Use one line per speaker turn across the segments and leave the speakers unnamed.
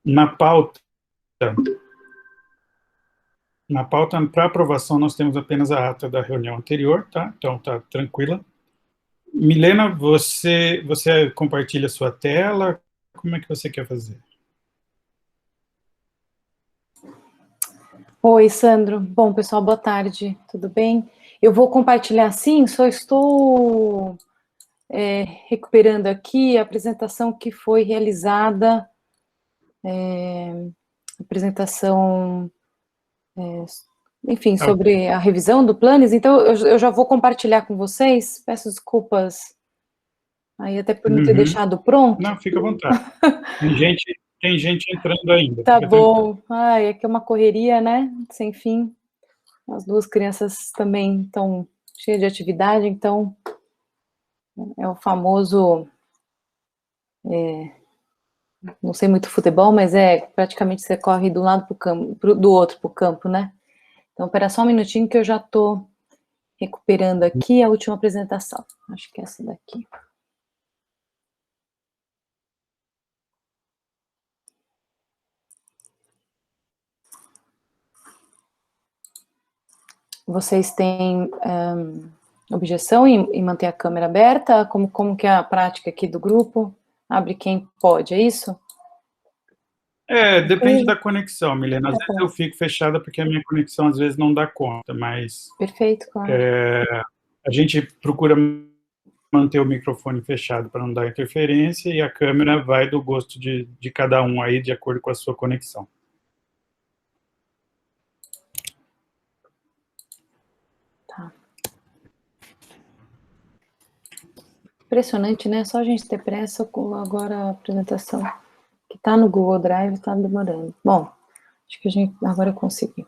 Na pauta, para aprovação, nós temos apenas a ata da reunião anterior, tá? Então, tá tranquila. Milena, você compartilha sua tela? Como é que você quer fazer?
Oi, Sandro. Bom, pessoal, boa tarde. Tudo bem? Eu vou compartilhar sim, só estou recuperando aqui a apresentação que foi realizada, enfim, sobre a revisão do Planes, então eu já vou compartilhar com vocês, peço desculpas aí até por não ter deixado pronto.
Não, fica à vontade. Tem gente entrando ainda.
Tá bom. Ai, é que é uma correria, né? Sem fim. As duas crianças também estão cheias de atividade, então é o famoso, não sei muito futebol, mas praticamente você corre de um lado do outro para o campo, né? Então, espera só um minutinho que eu já estou recuperando aqui a última apresentação. Acho que é essa daqui. Vocês têm objeção em manter a câmera aberta? Como que é a prática aqui do grupo? Abre quem pode, é isso?
Depende da conexão, Milena. Às vezes eu fico fechada porque a minha conexão às vezes não dá conta, mas...
Perfeito, claro.
A gente procura manter o microfone fechado para não dar interferência e a câmera vai do gosto de cada um aí, de acordo com a sua conexão.
Tá. Impressionante, né? Só a gente ter pressa com agora a apresentação que está no Google Drive está demorando. Bom, acho que agora eu consegui.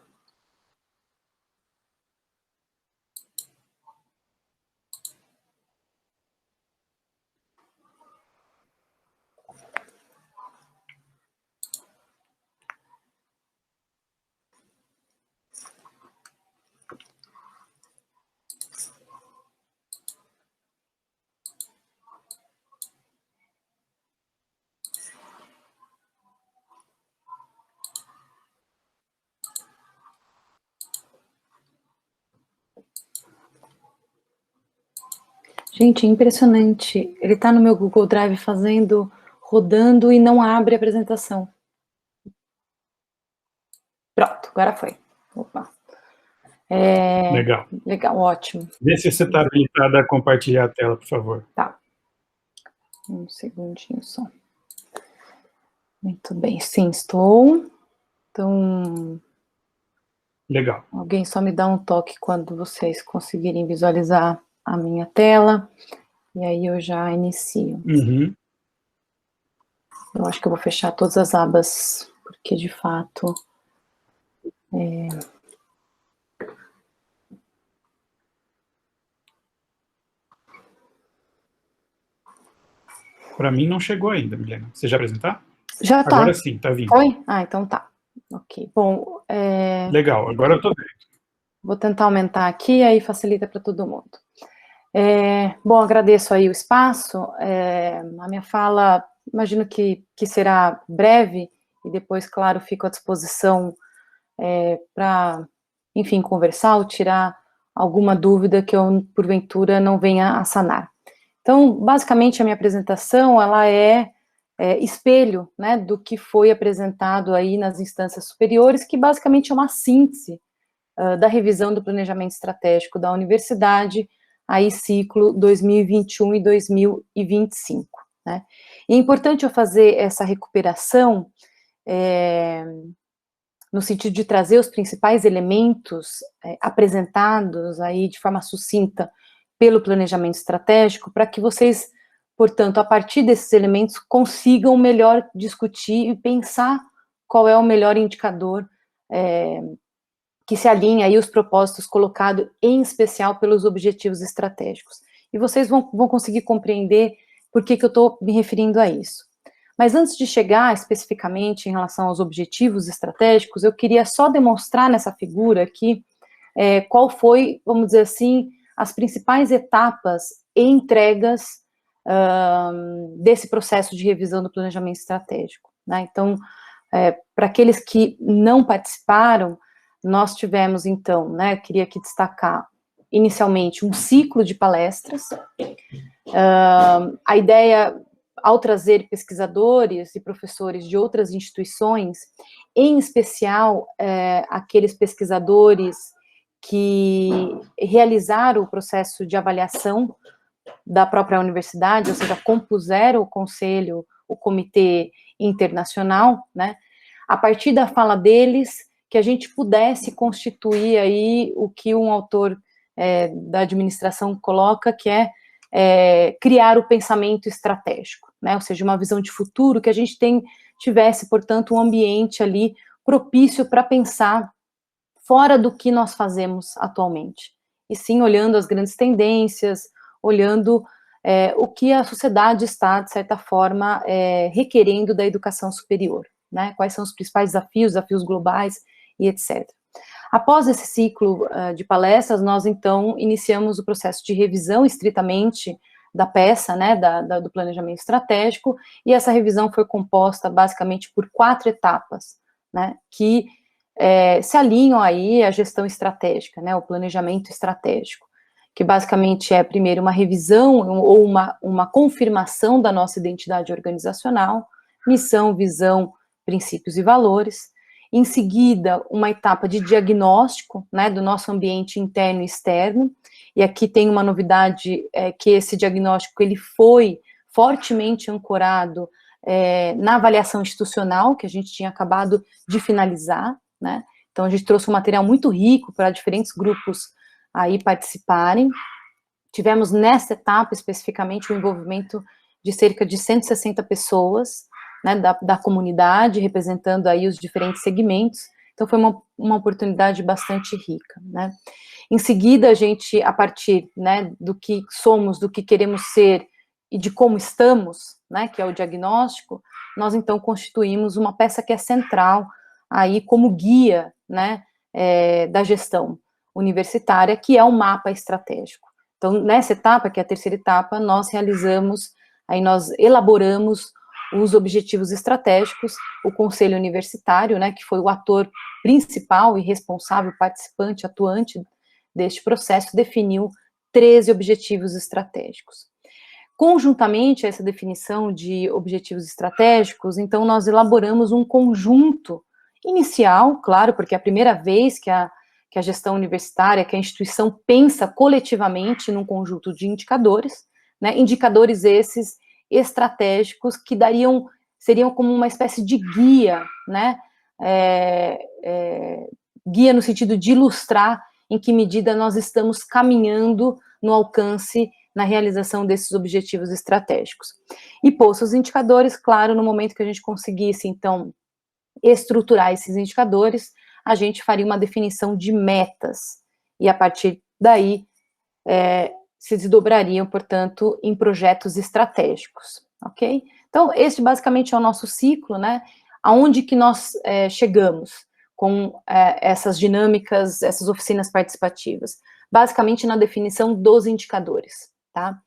Gente, é impressionante. Ele está no meu Google Drive rodando e não abre a apresentação. Pronto, agora foi. Opa.
Legal.
Legal, ótimo.
Vê se você está habilitada a compartilhar a tela, por favor.
Tá. Um segundinho só. Muito bem, sim, estou. Então...
Legal.
Alguém só me dá um toque quando vocês conseguirem visualizar a minha tela, e aí eu já inicio. Eu acho que eu vou fechar todas as abas, porque de fato...
Para mim não chegou ainda, Milena. Você já apresentar?
Já tá.
Agora sim, tá vindo.
Foi? Ah, então tá. Ok. Bom,
Legal, agora eu tô vendo.
Vou tentar aumentar aqui, aí facilita para todo mundo. Bom, agradeço aí o espaço. A minha fala, imagino que será breve, e depois, claro, fico à disposição para, enfim, conversar ou tirar alguma dúvida que eu, porventura, não venha a sanar. Então, basicamente, a minha apresentação, ela é espelho, né, do que foi apresentado aí nas instâncias superiores, que basicamente é uma síntese da revisão do planejamento estratégico da universidade, aí ciclo 2021 e 2025. Né? E é importante eu fazer essa recuperação no sentido de trazer os principais elementos apresentados aí de forma sucinta pelo planejamento estratégico, para que vocês, portanto, a partir desses elementos, consigam melhor discutir e pensar qual é o melhor indicador que se alinha aí os propósitos colocados, em especial pelos objetivos estratégicos. E vocês vão conseguir compreender por que eu estou me referindo a isso. Mas antes de chegar especificamente em relação aos objetivos estratégicos, eu queria só demonstrar nessa figura aqui qual foi, vamos dizer assim, as principais etapas e entregas desse processo de revisão do planejamento estratégico. Né? Então, para aqueles que não participaram, nós tivemos, então, né, queria aqui destacar, inicialmente, um ciclo de palestras. A ideia, ao trazer pesquisadores e professores de outras instituições, em especial aqueles pesquisadores que realizaram o processo de avaliação da própria universidade, ou seja, compuseram o conselho, o comitê internacional, né? A partir da fala deles, que a gente pudesse constituir aí o que um autor da administração coloca, que é criar o pensamento estratégico, né? Ou seja, uma visão de futuro, que a gente tivesse, portanto, um ambiente ali propício para pensar fora do que nós fazemos atualmente, e sim olhando as grandes tendências, olhando o que a sociedade está, de certa forma, requerendo da educação superior, né? Quais são os principais desafios globais e etc. Após esse ciclo de palestras, nós, então, iniciamos o processo de revisão estritamente da peça, né, do planejamento estratégico, e essa revisão foi composta, basicamente, por 4 etapas, né, que se alinham aí à gestão estratégica, né, o planejamento estratégico, que basicamente é, primeiro, uma revisão ou uma confirmação da nossa identidade organizacional, missão, visão, princípios e valores. Em seguida, uma etapa de diagnóstico, né, do nosso ambiente interno e externo, e aqui tem uma novidade, que esse diagnóstico ele foi fortemente ancorado na avaliação institucional, que a gente tinha acabado de finalizar, né, então a gente trouxe um material muito rico para diferentes grupos aí participarem. Tivemos nessa etapa, especificamente, o envolvimento de cerca de 160 pessoas, né, da comunidade, representando aí os diferentes segmentos, então foi uma oportunidade bastante rica, né. Em seguida, a gente, a partir, né, do que somos, do que queremos ser e de como estamos, né, que é o diagnóstico, nós, então, constituímos uma peça que é central aí como guia, né, da gestão universitária, que é o mapa estratégico. Então, nessa etapa, que é a terceira etapa, nós elaboramos os objetivos estratégicos, o conselho universitário, né, que foi o ator principal e responsável, participante, atuante deste processo, definiu 13 objetivos estratégicos. Conjuntamente a essa definição de objetivos estratégicos, então nós elaboramos um conjunto inicial, claro, porque é a primeira vez que a gestão universitária, que a instituição pensa coletivamente num conjunto de indicadores, né, indicadores esses estratégicos que seriam como uma espécie de guia, né, guia no sentido de ilustrar em que medida nós estamos caminhando no alcance, na realização desses objetivos estratégicos. E postos os indicadores, claro, no momento que a gente conseguisse, então, estruturar esses indicadores, a gente faria uma definição de metas, e a partir daí se desdobrariam, portanto, em projetos estratégicos, ok? Então, esse basicamente é o nosso ciclo, né? Aonde que nós chegamos com essas dinâmicas, essas oficinas participativas? Basicamente na definição dos indicadores, tá?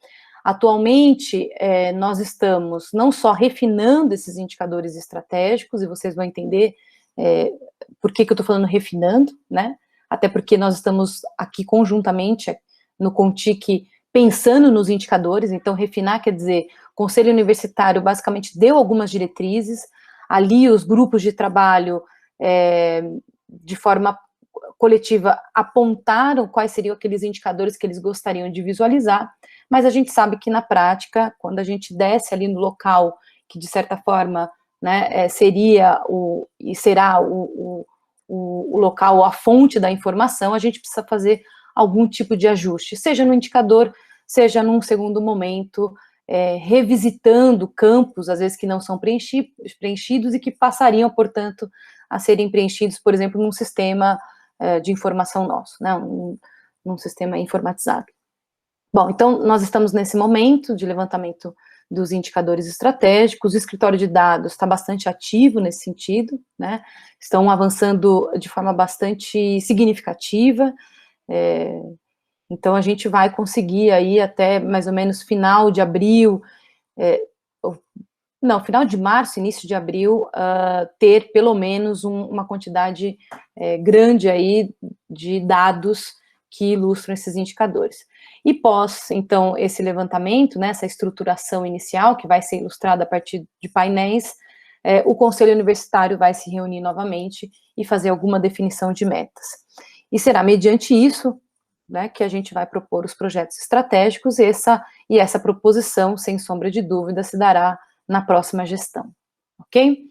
Atualmente, nós estamos não só refinando esses indicadores estratégicos, e vocês vão entender por que eu estou falando refinando, né? Até porque nós estamos aqui conjuntamente no CONTIC pensando nos indicadores, então refinar quer dizer, o Conselho Universitário basicamente deu algumas diretrizes, ali os grupos de trabalho, de forma coletiva, apontaram quais seriam aqueles indicadores que eles gostariam de visualizar, mas a gente sabe que na prática, quando a gente desce ali no local, que de certa forma, né, seria e será o local, a fonte da informação, a gente precisa fazer algum tipo de ajuste, seja no indicador, seja num segundo momento, revisitando campos, às vezes que não são preenchidos e que passariam, portanto, a serem preenchidos, por exemplo, num sistema de informação nosso, né, num sistema informatizado. Bom, então, nós estamos nesse momento de levantamento dos indicadores estratégicos, o escritório de dados está bastante ativo nesse sentido, né, estão avançando de forma bastante significativa, então a gente vai conseguir aí até mais ou menos final de abril, Não, final de março, início de abril, ter pelo menos uma quantidade grande aí de dados que ilustram esses indicadores. E pós, então, esse levantamento, né, essa estruturação inicial, que vai ser ilustrada a partir de painéis, o Conselho Universitário vai se reunir novamente e fazer alguma definição de metas. E será mediante isso, né, que a gente vai propor os projetos estratégicos, e essa proposição, sem sombra de dúvida, se dará na próxima gestão, ok?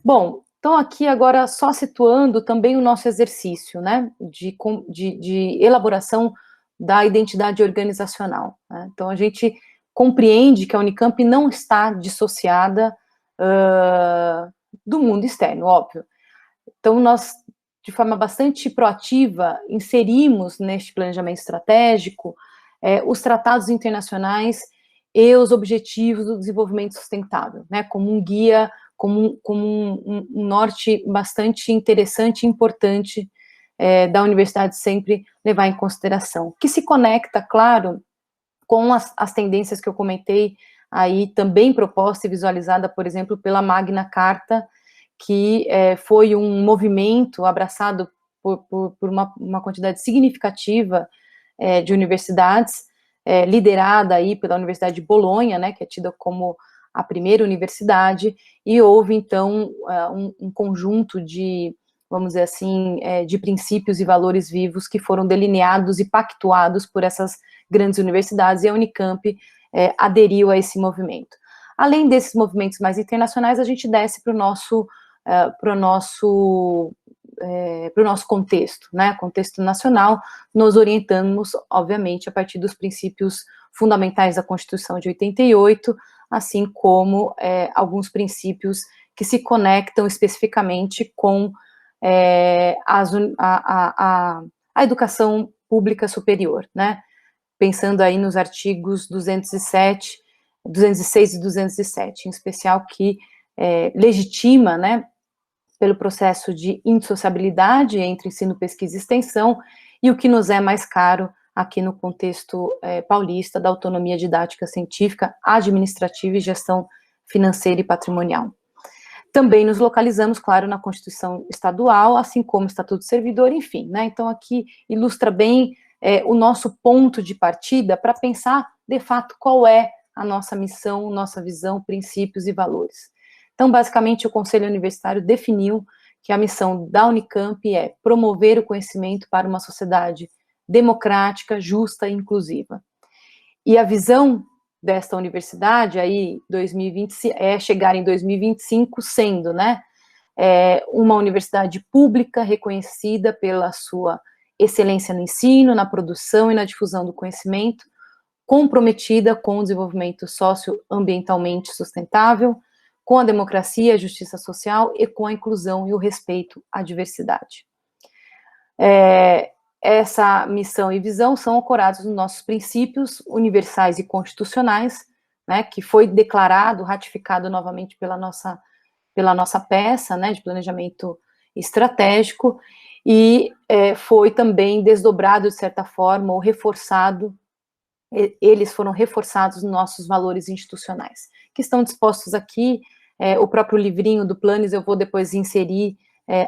Bom, então aqui agora só situando também o nosso exercício, né, de elaboração da identidade organizacional, né? Então a gente compreende que a Unicamp não está dissociada do mundo externo, óbvio. Então nós, de forma bastante proativa, inserimos neste planejamento estratégico os tratados internacionais e os objetivos do desenvolvimento sustentável, né, como um guia, como um norte bastante interessante e importante da universidade sempre levar em consideração, que se conecta, claro, com as tendências que eu comentei aí, também proposta e visualizada, por exemplo, pela Magna Carta, que foi um movimento abraçado por uma quantidade significativa de universidades, liderada aí pela Universidade de Bolonha, né, que é tida como a primeira universidade, e houve, então, um conjunto de, vamos dizer assim, de princípios e valores vivos que foram delineados e pactuados por essas grandes universidades, e a Unicamp aderiu a esse movimento. Além desses movimentos mais internacionais, a gente desce para o nosso contexto, né, contexto nacional, nos orientamos, obviamente, a partir dos princípios fundamentais da Constituição de 88, assim como alguns princípios que se conectam especificamente com a educação pública superior, né, pensando aí nos artigos 206 e 207, em especial, que legitima, né, pelo processo de indissociabilidade entre ensino, pesquisa e extensão, e o que nos é mais caro aqui no contexto paulista, da autonomia didática científica, administrativa e gestão financeira e patrimonial. Também nos localizamos, claro, na Constituição Estadual, assim como o Estatuto do Servidor, enfim, né, então aqui ilustra bem o nosso ponto de partida para pensar, de fato, qual é a nossa missão, nossa visão, princípios e valores. Então, basicamente, o Conselho Universitário definiu que a missão da Unicamp é promover o conhecimento para uma sociedade democrática, justa e inclusiva. E a visão desta universidade, aí, 2025, chegar em 2025 sendo, né, uma universidade pública reconhecida pela sua excelência no ensino, na produção e na difusão do conhecimento, comprometida com o desenvolvimento socioambientalmente sustentável, com a democracia, a justiça social e com a inclusão e o respeito à diversidade. Essa missão e visão são ancorados nos nossos princípios universais e constitucionais, né, que foi declarado, ratificado novamente pela nossa peça, né, de planejamento estratégico, e foi também desdobrado, de certa forma, ou reforçado, eles foram reforçados nos nossos valores institucionais, que estão dispostos aqui. O próprio livrinho do Planes eu vou depois inserir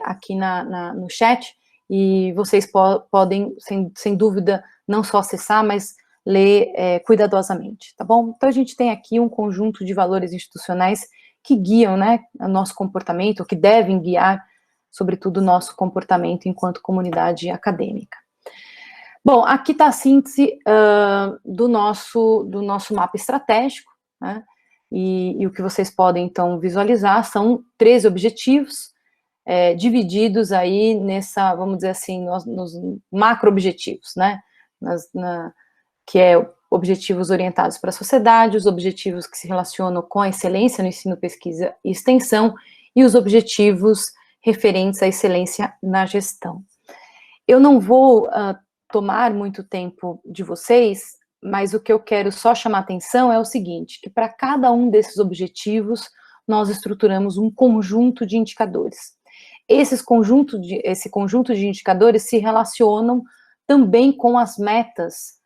aqui no chat, e vocês podem, sem dúvida, não só acessar, mas ler cuidadosamente, tá bom? Então, a gente tem aqui um conjunto de valores institucionais que guiam, né, o nosso comportamento, ou que devem guiar, sobretudo, o nosso comportamento enquanto comunidade acadêmica. Bom, aqui está a síntese do nosso mapa estratégico, né, e o que vocês podem, então, visualizar são 13 objetivos, divididos aí nessa, vamos dizer assim, nos macro-objetivos, né, que é objetivos orientados para a sociedade, os objetivos que se relacionam com a excelência no ensino, pesquisa e extensão, e os objetivos referentes à excelência na gestão. Eu não vou tomar muito tempo de vocês, mas o que eu quero só chamar atenção é o seguinte, que para cada um desses objetivos, nós estruturamos um conjunto de indicadores. Esse conjunto de indicadores se relacionam também com as metas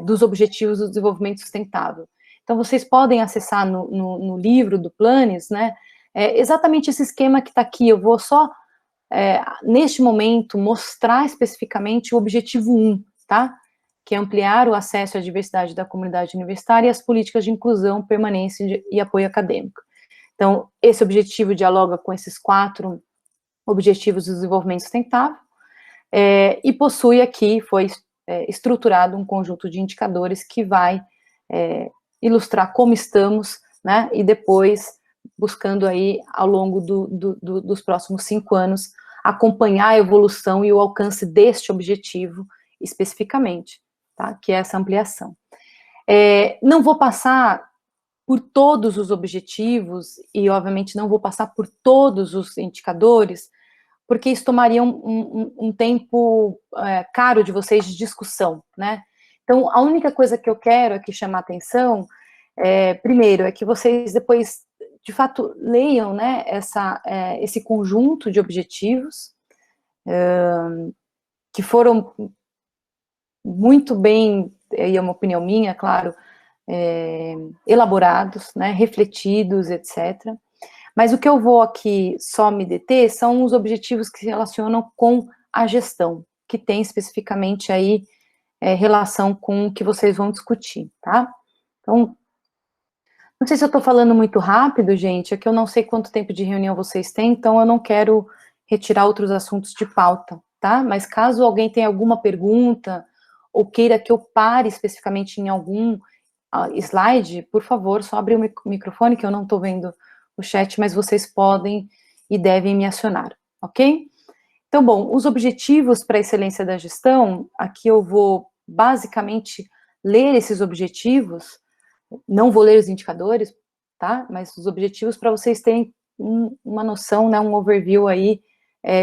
dos objetivos do desenvolvimento sustentável. Então, vocês podem acessar no livro do Planes, né, exatamente esse esquema que está aqui. Eu vou só, neste momento, mostrar especificamente o objetivo 1, tá? Que é ampliar o acesso à diversidade da comunidade universitária e as políticas de inclusão, permanência e apoio acadêmico. Então, esse objetivo dialoga com esses 4 objetivos do desenvolvimento sustentável, e possui aqui, foi estruturado um conjunto de indicadores que vai ilustrar como estamos, né, e depois, buscando aí, ao longo dos próximos 5 anos, acompanhar a evolução e o alcance deste objetivo especificamente, tá, que é essa ampliação. Não vou passar por todos os objetivos, e obviamente não vou passar por todos os indicadores, porque isso tomaria um tempo caro de vocês de discussão, né? Então, a única coisa que eu quero aqui chamar a atenção, primeiro, é que vocês depois, de fato, leiam, né, esse conjunto de objetivos, que foram muito bem, e é uma opinião minha, claro, elaborados, né, refletidos, etc. Mas o que eu vou aqui só me deter são os objetivos que se relacionam com a gestão, que tem especificamente aí relação com o que vocês vão discutir, tá? Então, não sei se eu estou falando muito rápido, gente, é que eu não sei quanto tempo de reunião vocês têm, então eu não quero retirar outros assuntos de pauta, tá? Mas caso alguém tenha alguma pergunta, ou queira que eu pare especificamente em algum slide, por favor, só abre o microfone, que eu não estou vendo o chat, mas vocês podem e devem me acionar, ok? Então, bom, os objetivos para a excelência da gestão, aqui eu vou basicamente ler esses objetivos, não vou ler os indicadores, tá? Mas os objetivos para vocês terem uma noção, né, um overview aí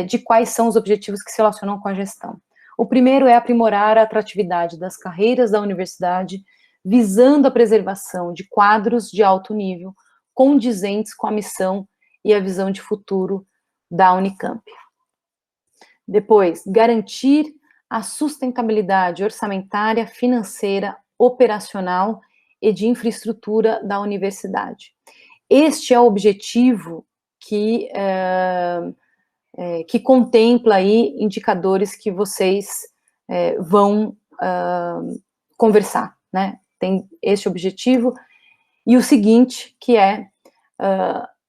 de quais são os objetivos que se relacionam com a gestão. O primeiro é aprimorar a atratividade das carreiras da universidade, visando a preservação de quadros de alto nível, condizentes com a missão e a visão de futuro da Unicamp. Depois, garantir a sustentabilidade orçamentária, financeira, operacional e de infraestrutura da universidade. Este é o objetivo que contempla aí indicadores que vocês vão conversar, né? Tem este objetivo. E o seguinte, que é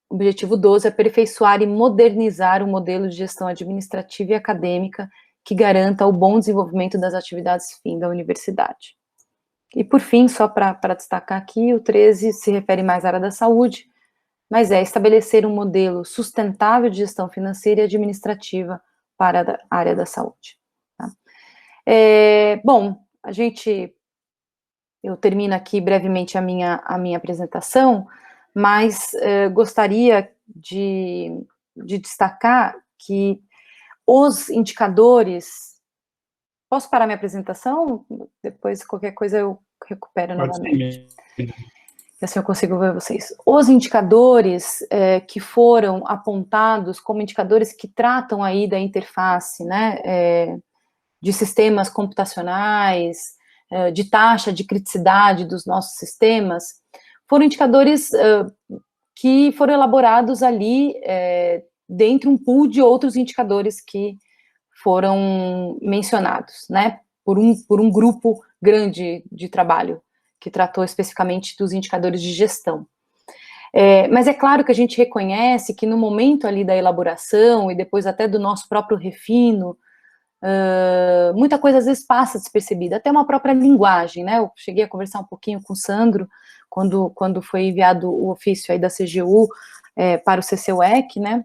objetivo 12, aperfeiçoar e modernizar o modelo de gestão administrativa e acadêmica que garanta o bom desenvolvimento das atividades fim da universidade. E por fim, só para destacar aqui, o 13 se refere mais à área da saúde, mas é estabelecer um modelo sustentável de gestão financeira e administrativa para a área da saúde. Tá? Bom, eu termino aqui brevemente a minha apresentação, mas gostaria de destacar que os indicadores... Posso parar minha apresentação? Depois, qualquer coisa, eu recupero novamente. E assim eu consigo ver vocês. Os indicadores que foram apontados como indicadores que tratam aí da interface, né, de sistemas computacionais, de taxa de criticidade dos nossos sistemas, foram indicadores que foram elaborados ali dentro de um pool de outros indicadores que foram mencionados, né, por um grupo grande de trabalho, que tratou especificamente dos indicadores de gestão. Mas é claro que a gente reconhece que no momento ali da elaboração, e depois até do nosso próprio refino, muita coisa às vezes passa despercebida, até uma própria linguagem, né, eu cheguei a conversar um pouquinho com o Sandro, quando foi enviado o ofício aí da CGU para o CCUEC, né,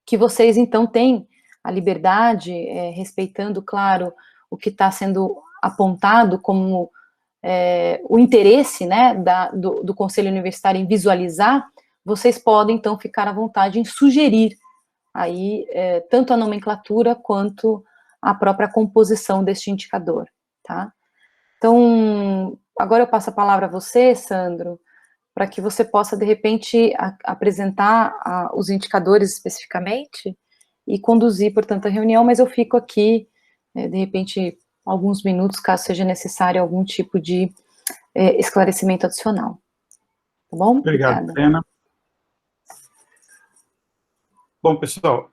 que vocês então têm a liberdade, respeitando, claro, o que está sendo apontado como o interesse, né, do Conselho Universitário em visualizar, vocês podem, então, ficar à vontade em sugerir aí tanto a nomenclatura quanto a própria composição deste indicador, tá? Então, agora eu passo a palavra a você, Sandro, para que você possa, de repente, apresentar os indicadores especificamente e conduzir, portanto, a reunião, mas eu fico aqui, de repente, alguns minutos, caso seja necessário algum tipo de esclarecimento adicional. Tá bom?
Obrigado,
Obrigada.
Helena. Bom, pessoal,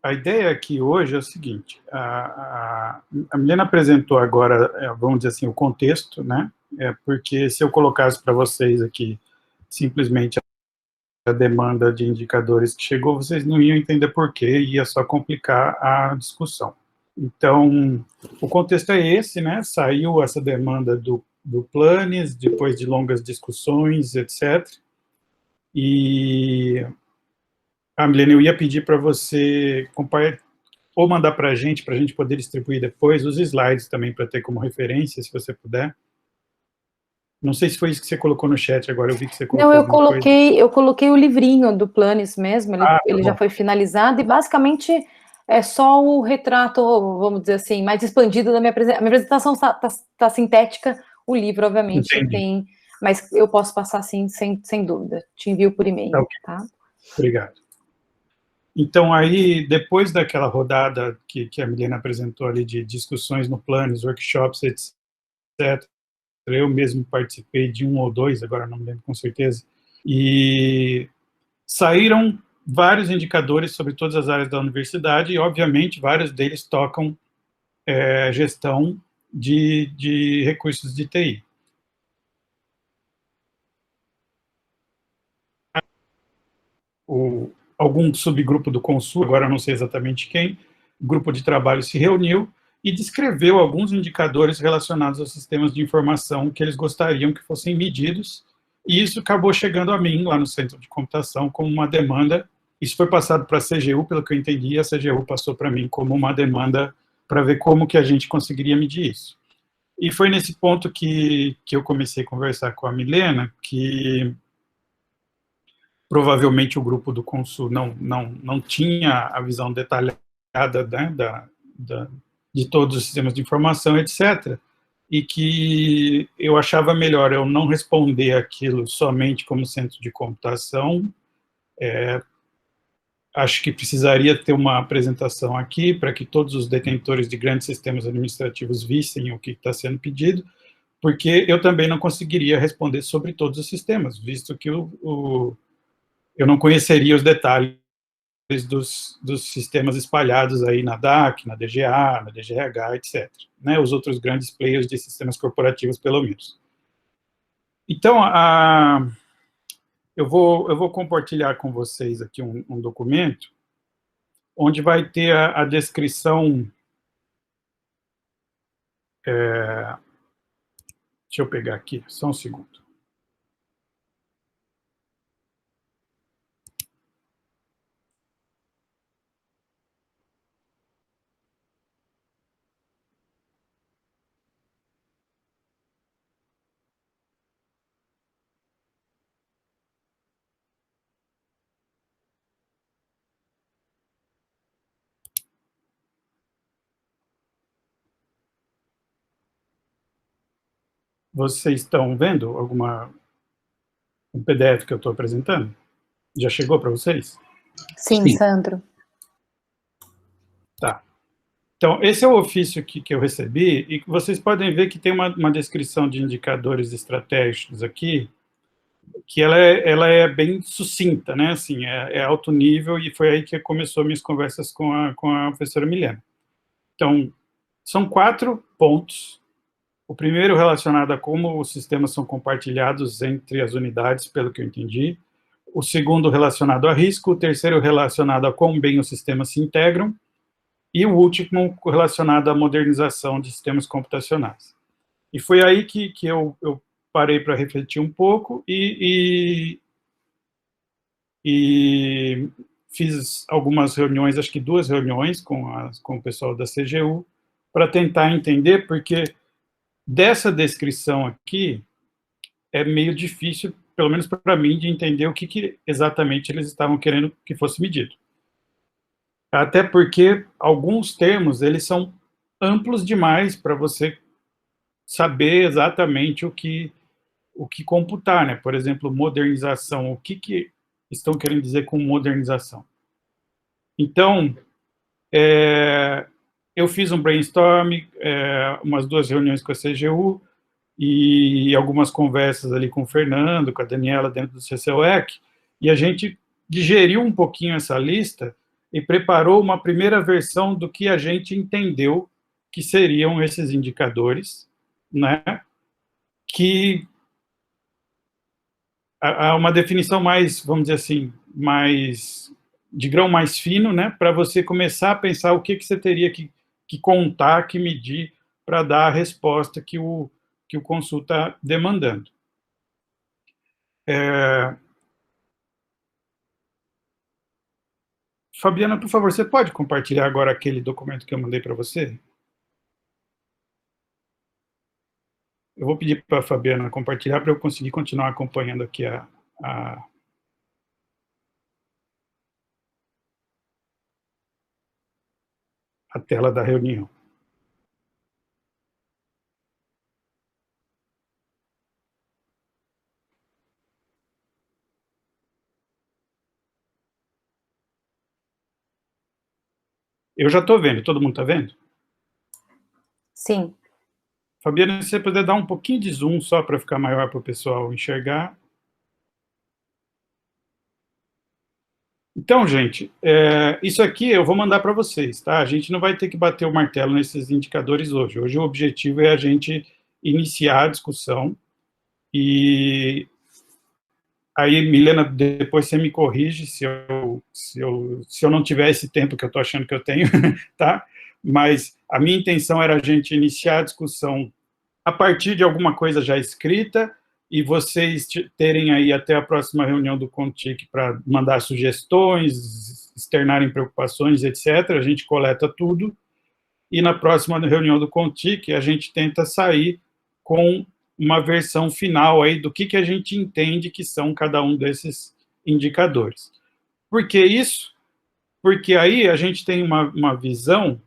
a ideia aqui hoje é o seguinte, a Milena apresentou agora, vamos dizer assim, o contexto, né, porque se eu colocasse para vocês aqui simplesmente a demanda de indicadores que chegou, vocês não iam entender por quê, ia só complicar a discussão. Então, o contexto é esse, né, saiu essa demanda do Planis, depois de longas discussões, etc., e a Milena, eu ia pedir para você ou mandar para a gente poder distribuir depois, os slides também para ter como referência, se você puder. Não sei se foi isso que você colocou no chat agora, eu vi que você colocou
Não,
alguma coisa.
eu coloquei o livrinho do Planis mesmo, ele já foi finalizado, e basicamente é só o retrato, vamos dizer assim, mais expandido da minha apresentação. A minha apresentação está sintética, o livro, obviamente,
Entendi.
tem, mas eu posso passar, sim, sem dúvida. Te envio por e-mail,
Okay.
tá?
Obrigado. Então, aí, depois daquela rodada que a Milena apresentou ali de discussões no Planis, workshops, etc., eu mesmo participei de 1 ou 2, agora não me lembro com certeza, e saíram vários indicadores sobre todas as áreas da universidade, e, obviamente, vários deles tocam gestão de recursos de TI. Algum subgrupo do Consul, agora não sei exatamente quem, grupo de trabalho se reuniu e descreveu alguns indicadores relacionados aos sistemas de informação que eles gostariam que fossem medidos, e isso acabou chegando a mim, lá no Centro de Computação, como uma demanda. Isso foi passado para a CGU, pelo que eu entendi, a CGU passou para mim como uma demanda para ver como que a gente conseguiria medir isso. E foi nesse ponto que eu comecei a conversar com a Milena, que provavelmente o grupo do Consul não tinha a visão detalhada, né, de todos os sistemas de informação, etc., e que eu achava melhor eu não responder aquilo somente como centro de computação. Acho que precisaria ter uma apresentação aqui para que todos os detentores de grandes sistemas administrativos vissem o que está sendo pedido, porque eu também não conseguiria responder sobre todos os sistemas, visto que eu não conheceria os detalhes dos sistemas espalhados aí na DAC, na DGA, na DGRH, etc., né, os outros grandes players de sistemas corporativos, pelo menos. Então, eu vou compartilhar com vocês aqui um documento, onde vai ter a descrição, deixa eu pegar aqui, só um segundo. Vocês estão vendo um PDF que eu estou apresentando? Já chegou para vocês?
Sim, Sandro.
Tá. Então, esse é o ofício que eu recebi, e vocês podem ver que tem uma descrição de indicadores estratégicos aqui, que ela é bem sucinta, né? Assim, é alto nível, e foi aí que começou minhas conversas com a professora Milena. Então, são 4 pontos. O primeiro relacionado a como os sistemas são compartilhados entre as unidades, pelo que eu entendi. O segundo relacionado a risco. O terceiro relacionado a quão bem os sistemas se integram. E o último relacionado à modernização de sistemas computacionais. E foi aí que eu parei para refletir um pouco e fiz algumas reuniões, acho que 2 reuniões com o pessoal da CGU, para tentar entender, porque dessa descrição aqui é meio difícil, pelo menos para mim, de entender o que exatamente eles estavam querendo que fosse medido. Até porque alguns termos, eles são amplos demais para você saber exatamente o que computar, né? Por exemplo, modernização, o que estão querendo dizer com modernização? Então, eu fiz um brainstorm, umas 2 reuniões com a CGU, e algumas conversas ali com o Fernando, com a Daniela dentro do CCUEC, e a gente digeriu um pouquinho essa lista e preparou uma primeira versão do que a gente entendeu que seriam esses indicadores, né, que há uma definição mais, vamos dizer assim, mais de grão mais fino, né, para você começar a pensar o que você teria que contar, que medir, para dar a resposta que o Consul está demandando. Fabiana, por favor, você pode compartilhar agora aquele documento que eu mandei para você? Eu vou pedir para a Fabiana compartilhar para eu conseguir continuar acompanhando aqui a tela da reunião. Eu já estou vendo, todo mundo está vendo?
Sim.
Fabiana, se você puder dar um pouquinho de zoom só para ficar maior para o pessoal enxergar. Então, gente, isso aqui eu vou mandar para vocês, tá? A gente não vai ter que bater o martelo nesses indicadores hoje. Hoje o objetivo é a gente iniciar a discussão e aí, Milena, depois você me corrige se eu não tiver esse tempo que eu estou achando que eu tenho, tá? Mas a minha intenção era a gente iniciar a discussão a partir de alguma coisa já escrita e vocês terem aí até a próxima reunião do CONTIC para mandar sugestões, externarem preocupações, etc. A gente coleta tudo e na próxima reunião do CONTIC a gente tenta sair com uma versão final aí do que a gente entende que são cada um desses indicadores. Por que isso? Porque aí a gente tem uma visão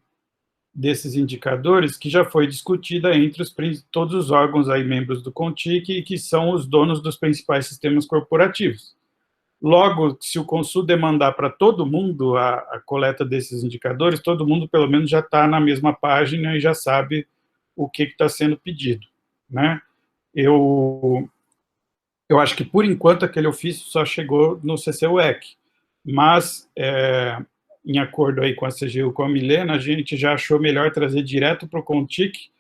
desses indicadores que já foi discutida entre todos os órgãos aí membros do CONTIC e que são os donos dos principais sistemas corporativos. Logo, se o Consul demandar para todo mundo a coleta desses indicadores, todo mundo pelo menos já está na mesma página e já sabe o que está sendo pedido, né? Eu acho que, por enquanto, aquele ofício só chegou no CCUEC, mas, em acordo aí com a CGU, com a Milena, a gente já achou melhor trazer direto para o CONTIC,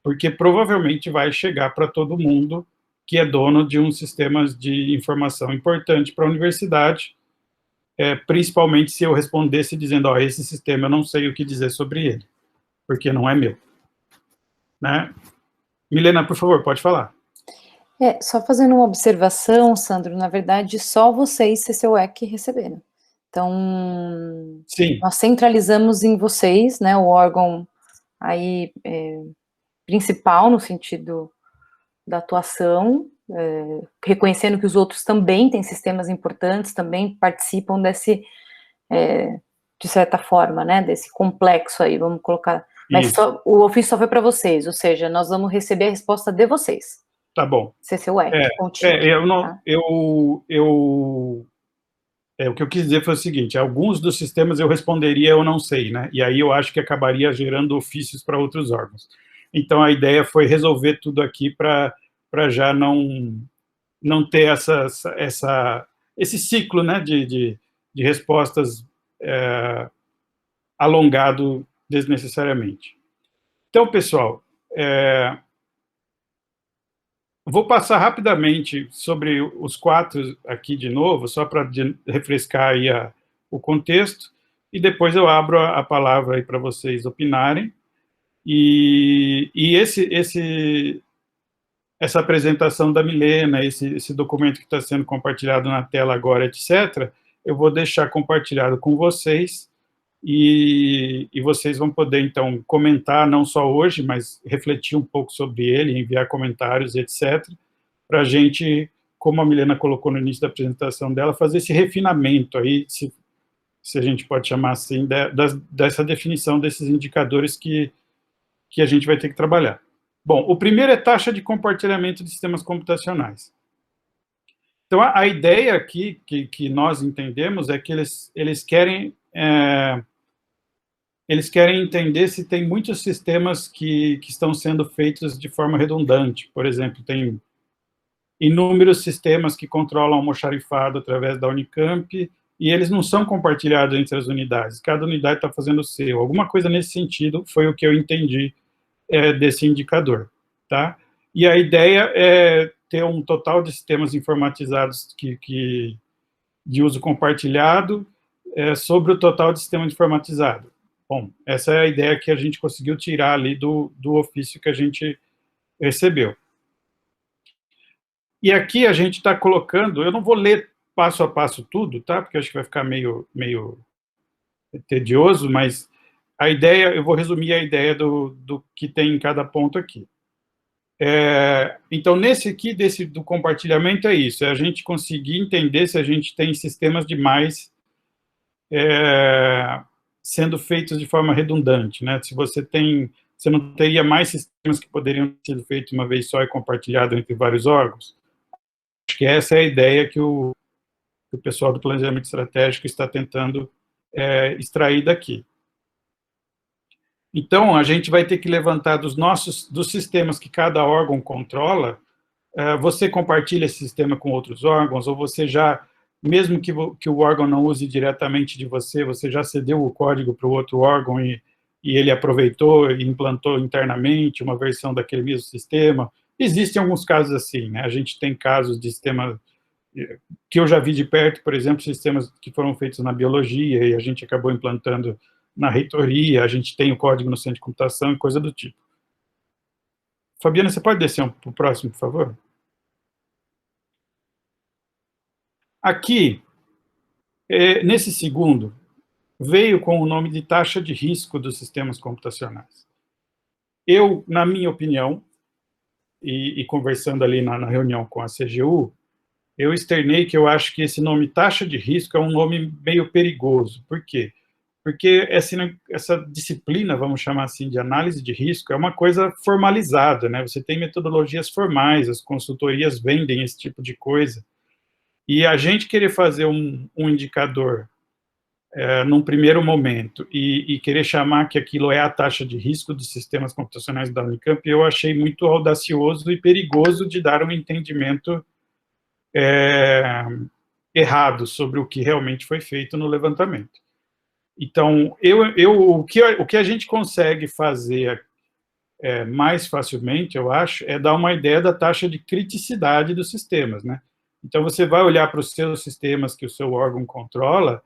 porque provavelmente vai chegar para todo mundo que é dono de um sistema de informação importante para a universidade, principalmente se eu respondesse dizendo, ó, esse sistema eu não sei o que dizer sobre ele, porque não é meu. Né? Milena, por favor, pode falar.
Só fazendo uma observação, Sandro, na verdade, só vocês, CCUEC, receberam. Então,
sim,
nós centralizamos em vocês, né, o órgão aí principal no sentido da atuação, reconhecendo que os outros também têm sistemas importantes, também participam desse, de certa forma, né, desse complexo aí, vamos colocar. Mas o ofício só foi para vocês, ou seja, nós vamos receber a resposta de vocês.
Tá bom.
CCUEC,
eu não, tá? O que eu quis dizer foi o seguinte, alguns dos sistemas eu responderia eu não sei, né? E aí eu acho que acabaria gerando ofícios para outros órgãos. Então a ideia foi resolver tudo aqui para já não ter esse ciclo, né, de respostas alongado desnecessariamente. Então, pessoal, vou passar rapidamente sobre os 4 aqui de novo, só para refrescar aí o contexto, e depois eu abro a palavra aí para vocês opinarem. E essa apresentação da Milena, esse documento que está sendo compartilhado na tela agora, etc., eu vou deixar compartilhado com vocês, e vocês vão poder, então, comentar, não só hoje, mas refletir um pouco sobre ele, enviar comentários, etc., para a gente, como a Milena colocou no início da apresentação dela, fazer esse refinamento aí, se a gente pode chamar assim, dessa definição desses indicadores que a gente vai ter que trabalhar. Bom, o primeiro é taxa de compartilhamento de sistemas computacionais. Então, a ideia aqui que nós entendemos é que eles querem eles querem entender se tem muitos sistemas que estão sendo feitos de forma redundante. Por exemplo, tem inúmeros sistemas que controlam o almoxarifado através da Unicamp, e eles não são compartilhados entre as unidades. Cada unidade está fazendo o seu. Alguma coisa nesse sentido foi o que eu entendi desse indicador. Tá? E a ideia é ter um total de sistemas informatizados de uso compartilhado sobre o total de sistemas informatizados. Bom, essa é a ideia que a gente conseguiu tirar ali do ofício que a gente recebeu. E aqui a gente está colocando, eu não vou ler passo a passo tudo, tá? Porque acho que vai ficar meio tedioso, mas a ideia, eu vou resumir a ideia do que tem em cada ponto aqui. Então, nesse aqui, do compartilhamento, é isso, é a gente conseguir entender se a gente tem sistemas demais sendo feitos de forma redundante, né? Se você não teria mais sistemas que poderiam ter sido feitos uma vez só e compartilhado entre vários órgãos. Acho que essa é a ideia que o pessoal do planejamento estratégico está tentando extrair daqui. Então, a gente vai ter que levantar dos sistemas que cada órgão controla, você compartilha esse sistema com outros órgãos, ou você já, mesmo que o órgão não use diretamente de você já cedeu o código para o outro órgão e ele aproveitou e implantou internamente uma versão daquele mesmo sistema. Existem alguns casos assim, né? A gente tem casos de sistemas que eu já vi de perto, por exemplo, sistemas que foram feitos na biologia e a gente acabou implantando na reitoria, a gente tem o código no centro de computação e coisa do tipo. Fabiana, você pode descer para o próximo, por favor? Aqui, nesse segundo, veio com o nome de taxa de risco dos sistemas computacionais. Eu, na minha opinião, e conversando ali na reunião com a CGU, eu externei que eu acho que esse nome taxa de risco é um nome meio perigoso. Por quê? Porque essa disciplina, vamos chamar assim, de análise de risco, é uma coisa formalizada, né? Você tem metodologias formais, as consultorias vendem esse tipo de coisa, e a gente querer fazer um indicador num primeiro momento e querer chamar que aquilo é a taxa de risco dos sistemas computacionais da Unicamp, eu achei muito audacioso e perigoso de dar um entendimento errado sobre o que realmente foi feito no levantamento. Então, o que a gente consegue fazer mais facilmente, eu acho, é dar uma ideia da taxa de criticidade dos sistemas, né? Então, você vai olhar para os seus sistemas que o seu órgão controla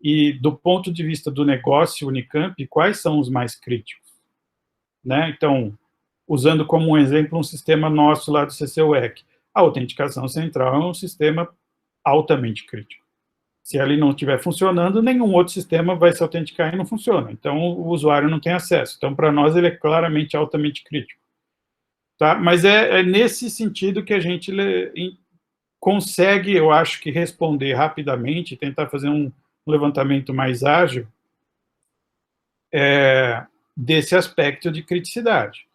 e, do ponto de vista do negócio Unicamp, quais são os mais críticos, né? Então, usando como um exemplo um sistema nosso lá do CCUEC, a autenticação central é um sistema altamente crítico. Se ele não estiver funcionando, nenhum outro sistema vai se autenticar e não funciona. Então, o usuário não tem acesso. Então, para nós, ele é claramente altamente crítico. Tá? Mas é nesse sentido que a gente consegue, eu acho que, responder rapidamente, tentar fazer um levantamento mais ágil desse aspecto de criticidade.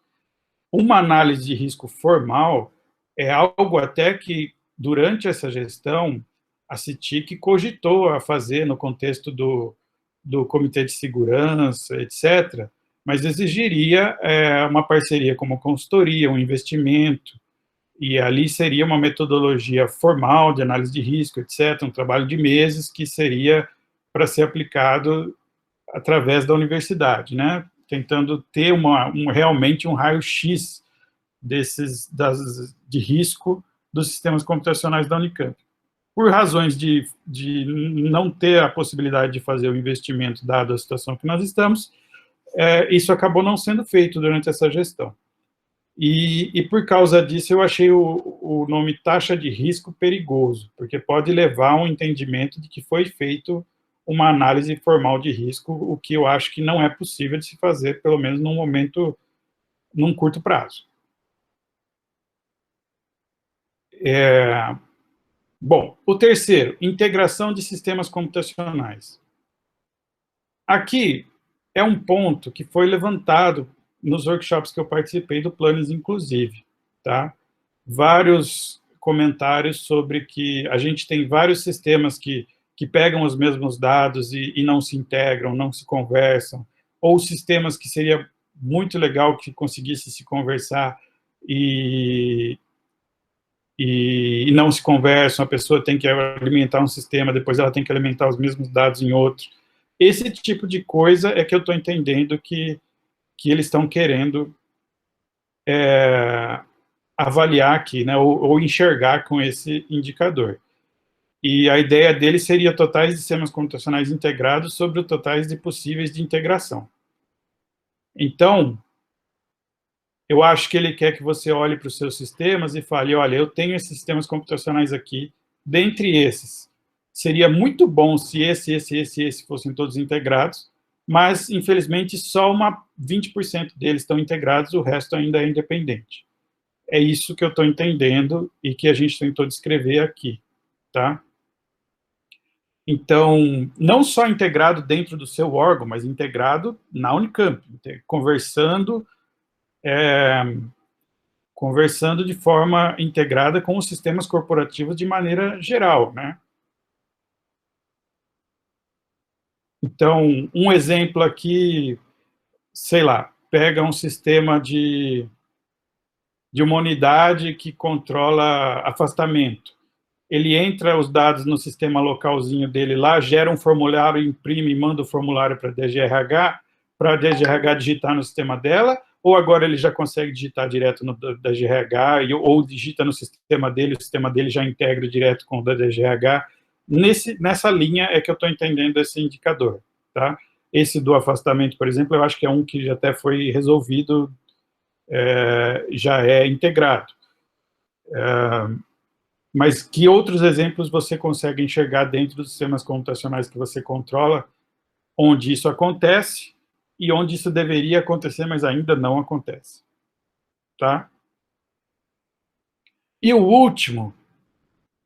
Uma análise de risco formal é algo até que, durante essa gestão, a CITIC cogitou a fazer no contexto do Comitê de Segurança, etc., mas exigiria uma parceria com uma consultoria, um investimento, e ali seria uma metodologia formal de análise de risco, etc., um trabalho de meses que seria para ser aplicado através da universidade, né? Tentando ter realmente um raio-x de risco dos sistemas computacionais da Unicamp. Por razões de não ter a possibilidade de fazer o investimento, dado a situação que nós estamos, isso acabou não sendo feito durante essa gestão. E por causa disso, eu achei o nome taxa de risco perigoso, porque pode levar a um entendimento de que foi feito uma análise formal de risco, o que eu acho que não é possível de se fazer, pelo menos num curto prazo. Bom, o terceiro, integração de sistemas computacionais. Aqui é um ponto que foi levantado nos workshops que eu participei do Planes, inclusive, tá? Vários comentários sobre que a gente tem vários sistemas que pegam os mesmos dados e não se integram, não se conversam, ou sistemas que seria muito legal que conseguisse se conversar e não se conversam, a pessoa tem que alimentar um sistema, depois ela tem que alimentar os mesmos dados em outro. Esse tipo de coisa é que eu estou entendendo que eles estão querendo avaliar aqui, né, ou enxergar com esse indicador. E a ideia dele seria totais de sistemas computacionais integrados sobre o totais de possíveis de integração. Então, eu acho que ele quer que você olhe para os seus sistemas e fale, olha, eu tenho esses sistemas computacionais aqui, dentre esses, seria muito bom se esse fossem todos integrados, mas, infelizmente, só 20% deles estão integrados, o resto ainda é independente. É isso que eu estou entendendo e que a gente tentou descrever aqui, tá? Então, não só integrado dentro do seu órgão, mas integrado na Unicamp, conversando de forma integrada com os sistemas corporativos de maneira geral, né? Então, um exemplo aqui, sei lá, pega um sistema de uma unidade que controla afastamento. Ele entra os dados no sistema localzinho dele lá, gera um formulário, imprime e manda o formulário para a DGRH digitar no sistema dela, ou agora ele já consegue digitar direto no da DGRH, ou digita no sistema dele, o sistema dele já integra direto com o da DGRH. Nessa linha é que eu estou entendendo esse indicador, tá? Esse do afastamento, por exemplo, eu acho que é um que já até foi resolvido, já é integrado. Mas que outros exemplos você consegue enxergar dentro dos sistemas computacionais que você controla, onde isso acontece e onde isso deveria acontecer, mas ainda não acontece, tá? E o último,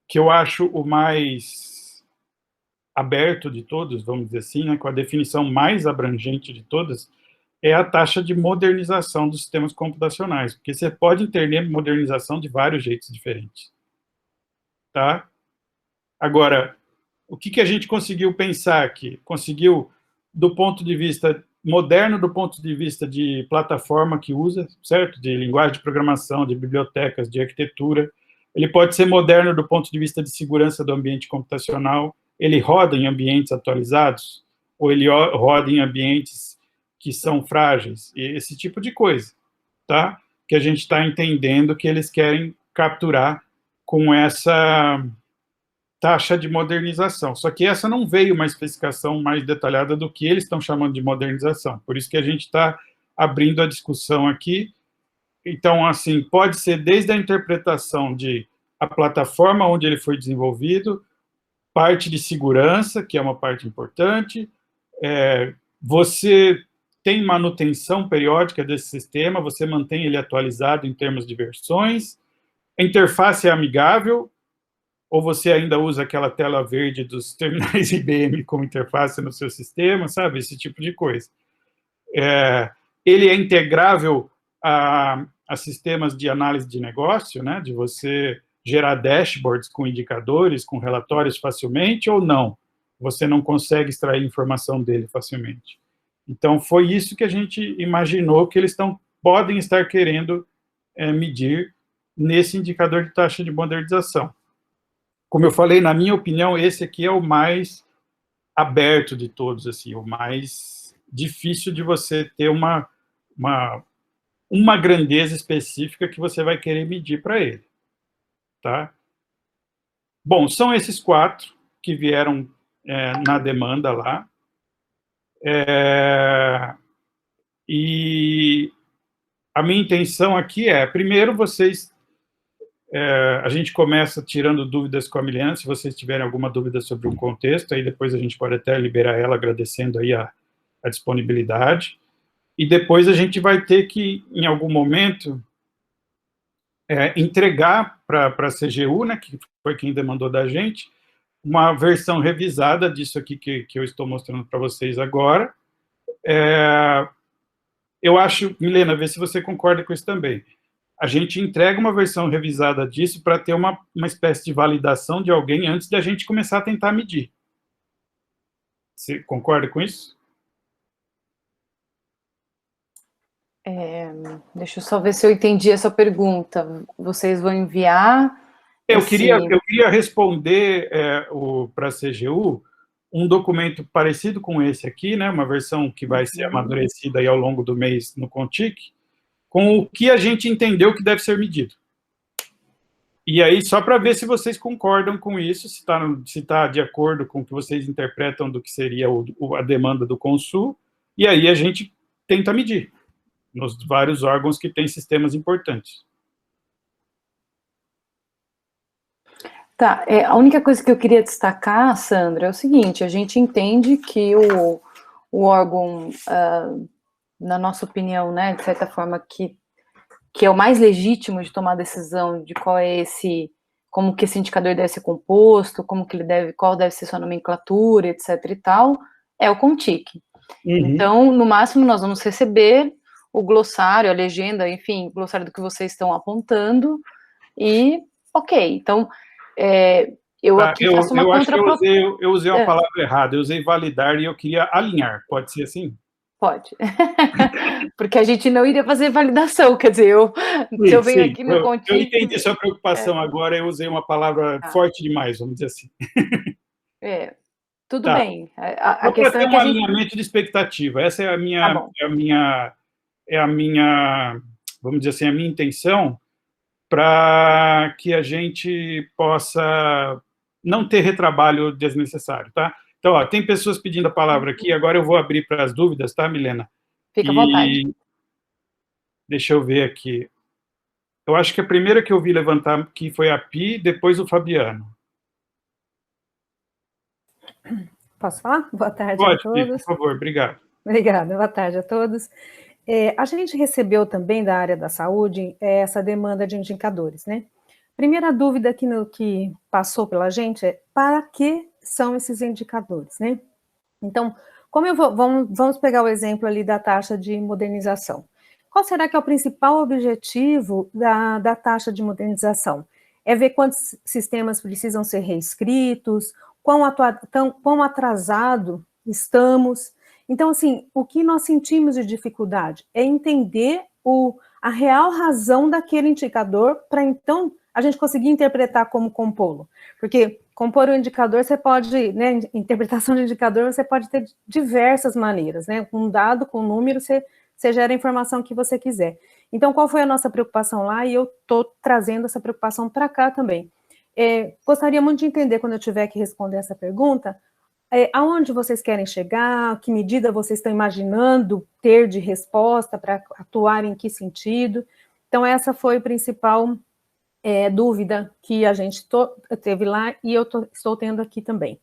que eu acho o mais aberto de todos, vamos dizer assim, né, com a definição mais abrangente de todas, é a taxa de modernização dos sistemas computacionais, porque você pode entender modernização de vários jeitos diferentes, tá? Agora, o que a gente conseguiu pensar aqui? Conseguiu, do ponto de vista moderno, do ponto de vista de plataforma que usa, certo? De linguagem de programação, de bibliotecas, de arquitetura. Ele pode ser moderno do ponto de vista de segurança do ambiente computacional. Ele roda em ambientes atualizados, ou ele roda em ambientes que são frágeis, esse tipo de coisa, tá? Que a gente está entendendo que eles querem capturar com essa taxa de modernização. Só que essa não veio uma especificação mais detalhada do que eles estão chamando de modernização. Por isso que a gente está abrindo a discussão aqui. Então, assim, pode ser desde a interpretação de a plataforma onde ele foi desenvolvido, parte de segurança, que é uma parte importante, você tem manutenção periódica desse sistema, você mantém ele atualizado em termos de versões, a interface é amigável, ou você ainda usa aquela tela verde dos terminais IBM como interface no seu sistema, sabe? Esse tipo de coisa. Ele é integrável a sistemas de análise de negócio, né? De você gerar dashboards com indicadores, com relatórios facilmente, ou não? Você não consegue extrair informação dele facilmente. Então, foi isso que a gente imaginou que eles podem estar querendo medir nesse indicador de taxa de modernização. Como eu falei, na minha opinião, esse aqui é o mais aberto de todos, assim, o mais difícil de você ter uma grandeza específica que você vai querer medir para ele, tá? Bom, são esses 4 que vieram na demanda lá. E a minha intenção aqui primeiro, a gente começa tirando dúvidas com a Milena, se vocês tiverem alguma dúvida sobre o contexto, aí depois a gente pode até liberar ela, agradecendo aí a disponibilidade, e depois a gente vai ter que, em algum momento, entregar para a CGU, né, que foi quem demandou da gente, uma versão revisada disso aqui que eu estou mostrando para vocês agora. Eu acho, Milena, vê se você concorda com isso também. A gente entrega uma versão revisada disso para ter uma espécie de validação de alguém antes da gente começar a tentar medir. Você concorda com isso?
Deixa eu só ver se eu entendi essa pergunta. Vocês vão enviar...
Eu queria responder para a CGU um documento parecido com esse aqui, né, uma versão que vai ser amadurecida aí ao longo do mês no Contic, com o que a gente entendeu que deve ser medido. E aí, só para ver se vocês concordam com isso, se tá de acordo com o que vocês interpretam do que seria a demanda do Consul, e aí a gente tenta medir nos vários órgãos que têm sistemas importantes.
Tá, a única coisa que eu queria destacar, Sandra, é o seguinte: a gente entende que o órgão, na nossa opinião, né, de certa forma, que é o mais legítimo de tomar a decisão de como que esse indicador deve ser composto, qual deve ser sua nomenclatura, etc e tal, é o Contic. Então, no máximo, nós vamos receber o glossário, a legenda, enfim, o glossário do que vocês estão apontando, e ok. Então, eu aqui faço uma
contraproposta. Eu usei uma palavra errada, eu usei validar e eu queria alinhar, pode ser assim?
Pode. Porque a gente não iria fazer validação, quer dizer, se eu venho aqui no Contic...
Eu entendi sua preocupação agora, eu usei uma palavra forte demais, vamos dizer assim.
Tudo bem.
A questão é que alinhamento de expectativa, essa é a minha, vamos dizer assim, a minha intenção, para que a gente possa não ter retrabalho desnecessário, tá? Então, ó, tem pessoas pedindo a palavra aqui, agora eu vou abrir para as dúvidas, tá, Milena?
Fica à vontade.
Deixa eu ver aqui. Eu acho que a primeira que eu vi levantar aqui foi a Pi, depois o Fabiano.
Posso falar? Boa tarde
a todos.
Pi, por
favor, obrigado.
Obrigada, boa tarde a todos. A gente recebeu também da área da saúde essa demanda de indicadores, né? Primeira dúvida que passou pela gente é: para que são esses indicadores, né? Então, vamos pegar o exemplo ali da taxa de modernização. Qual será que é o principal objetivo da taxa de modernização? É ver quantos sistemas precisam ser reescritos, quão atrasado estamos. Então, assim, o que nós sentimos de dificuldade é entender a real razão daquele indicador para, então, a gente conseguir interpretar como compô-lo. Porque compor um indicador, você pode, né, interpretação de indicador, você pode ter diversas maneiras, né? Com um dado, com um número, você gera a informação que você quiser. Então, qual foi a nossa preocupação lá? E eu estou trazendo essa preocupação para cá também. Gostaria muito de entender, quando eu tiver que responder essa pergunta, aonde vocês querem chegar, que medida vocês estão imaginando ter de resposta para atuar em que sentido. Então, essa foi a principal dúvida que a gente teve lá e eu estou tendo aqui também.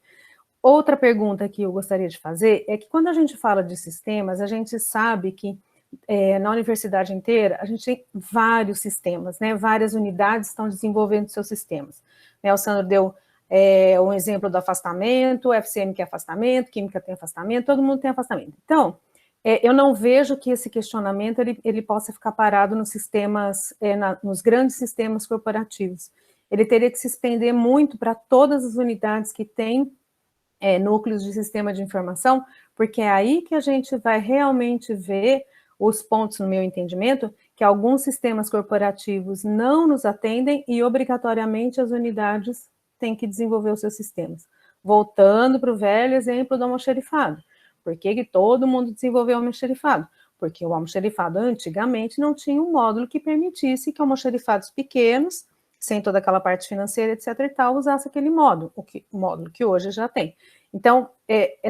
Outra pergunta que eu gostaria de fazer é que, quando a gente fala de sistemas, a gente sabe que na universidade inteira a gente tem vários sistemas, né? Várias unidades estão desenvolvendo seus sistemas. O Sandro deu um exemplo do afastamento, o FCM que é afastamento, Química tem afastamento, todo mundo tem afastamento. Então, eu não vejo que esse questionamento ele possa ficar parado nos sistemas, nos grandes sistemas corporativos. Ele teria que se estender muito para todas as unidades que têm núcleos de sistema de informação, porque é aí que a gente vai realmente ver os pontos, no meu entendimento, que alguns sistemas corporativos não nos atendem e, obrigatoriamente, as unidades têm que desenvolver os seus sistemas. Voltando para o velho exemplo do almoxarifado. Por que todo mundo desenvolveu o almoxarifado? Porque o almoxarifado, antigamente, não tinha um módulo que permitisse que almoxarifados pequenos, sem toda aquela parte financeira, etc. e tal, usasse aquele módulo, o módulo que hoje já tem. Então,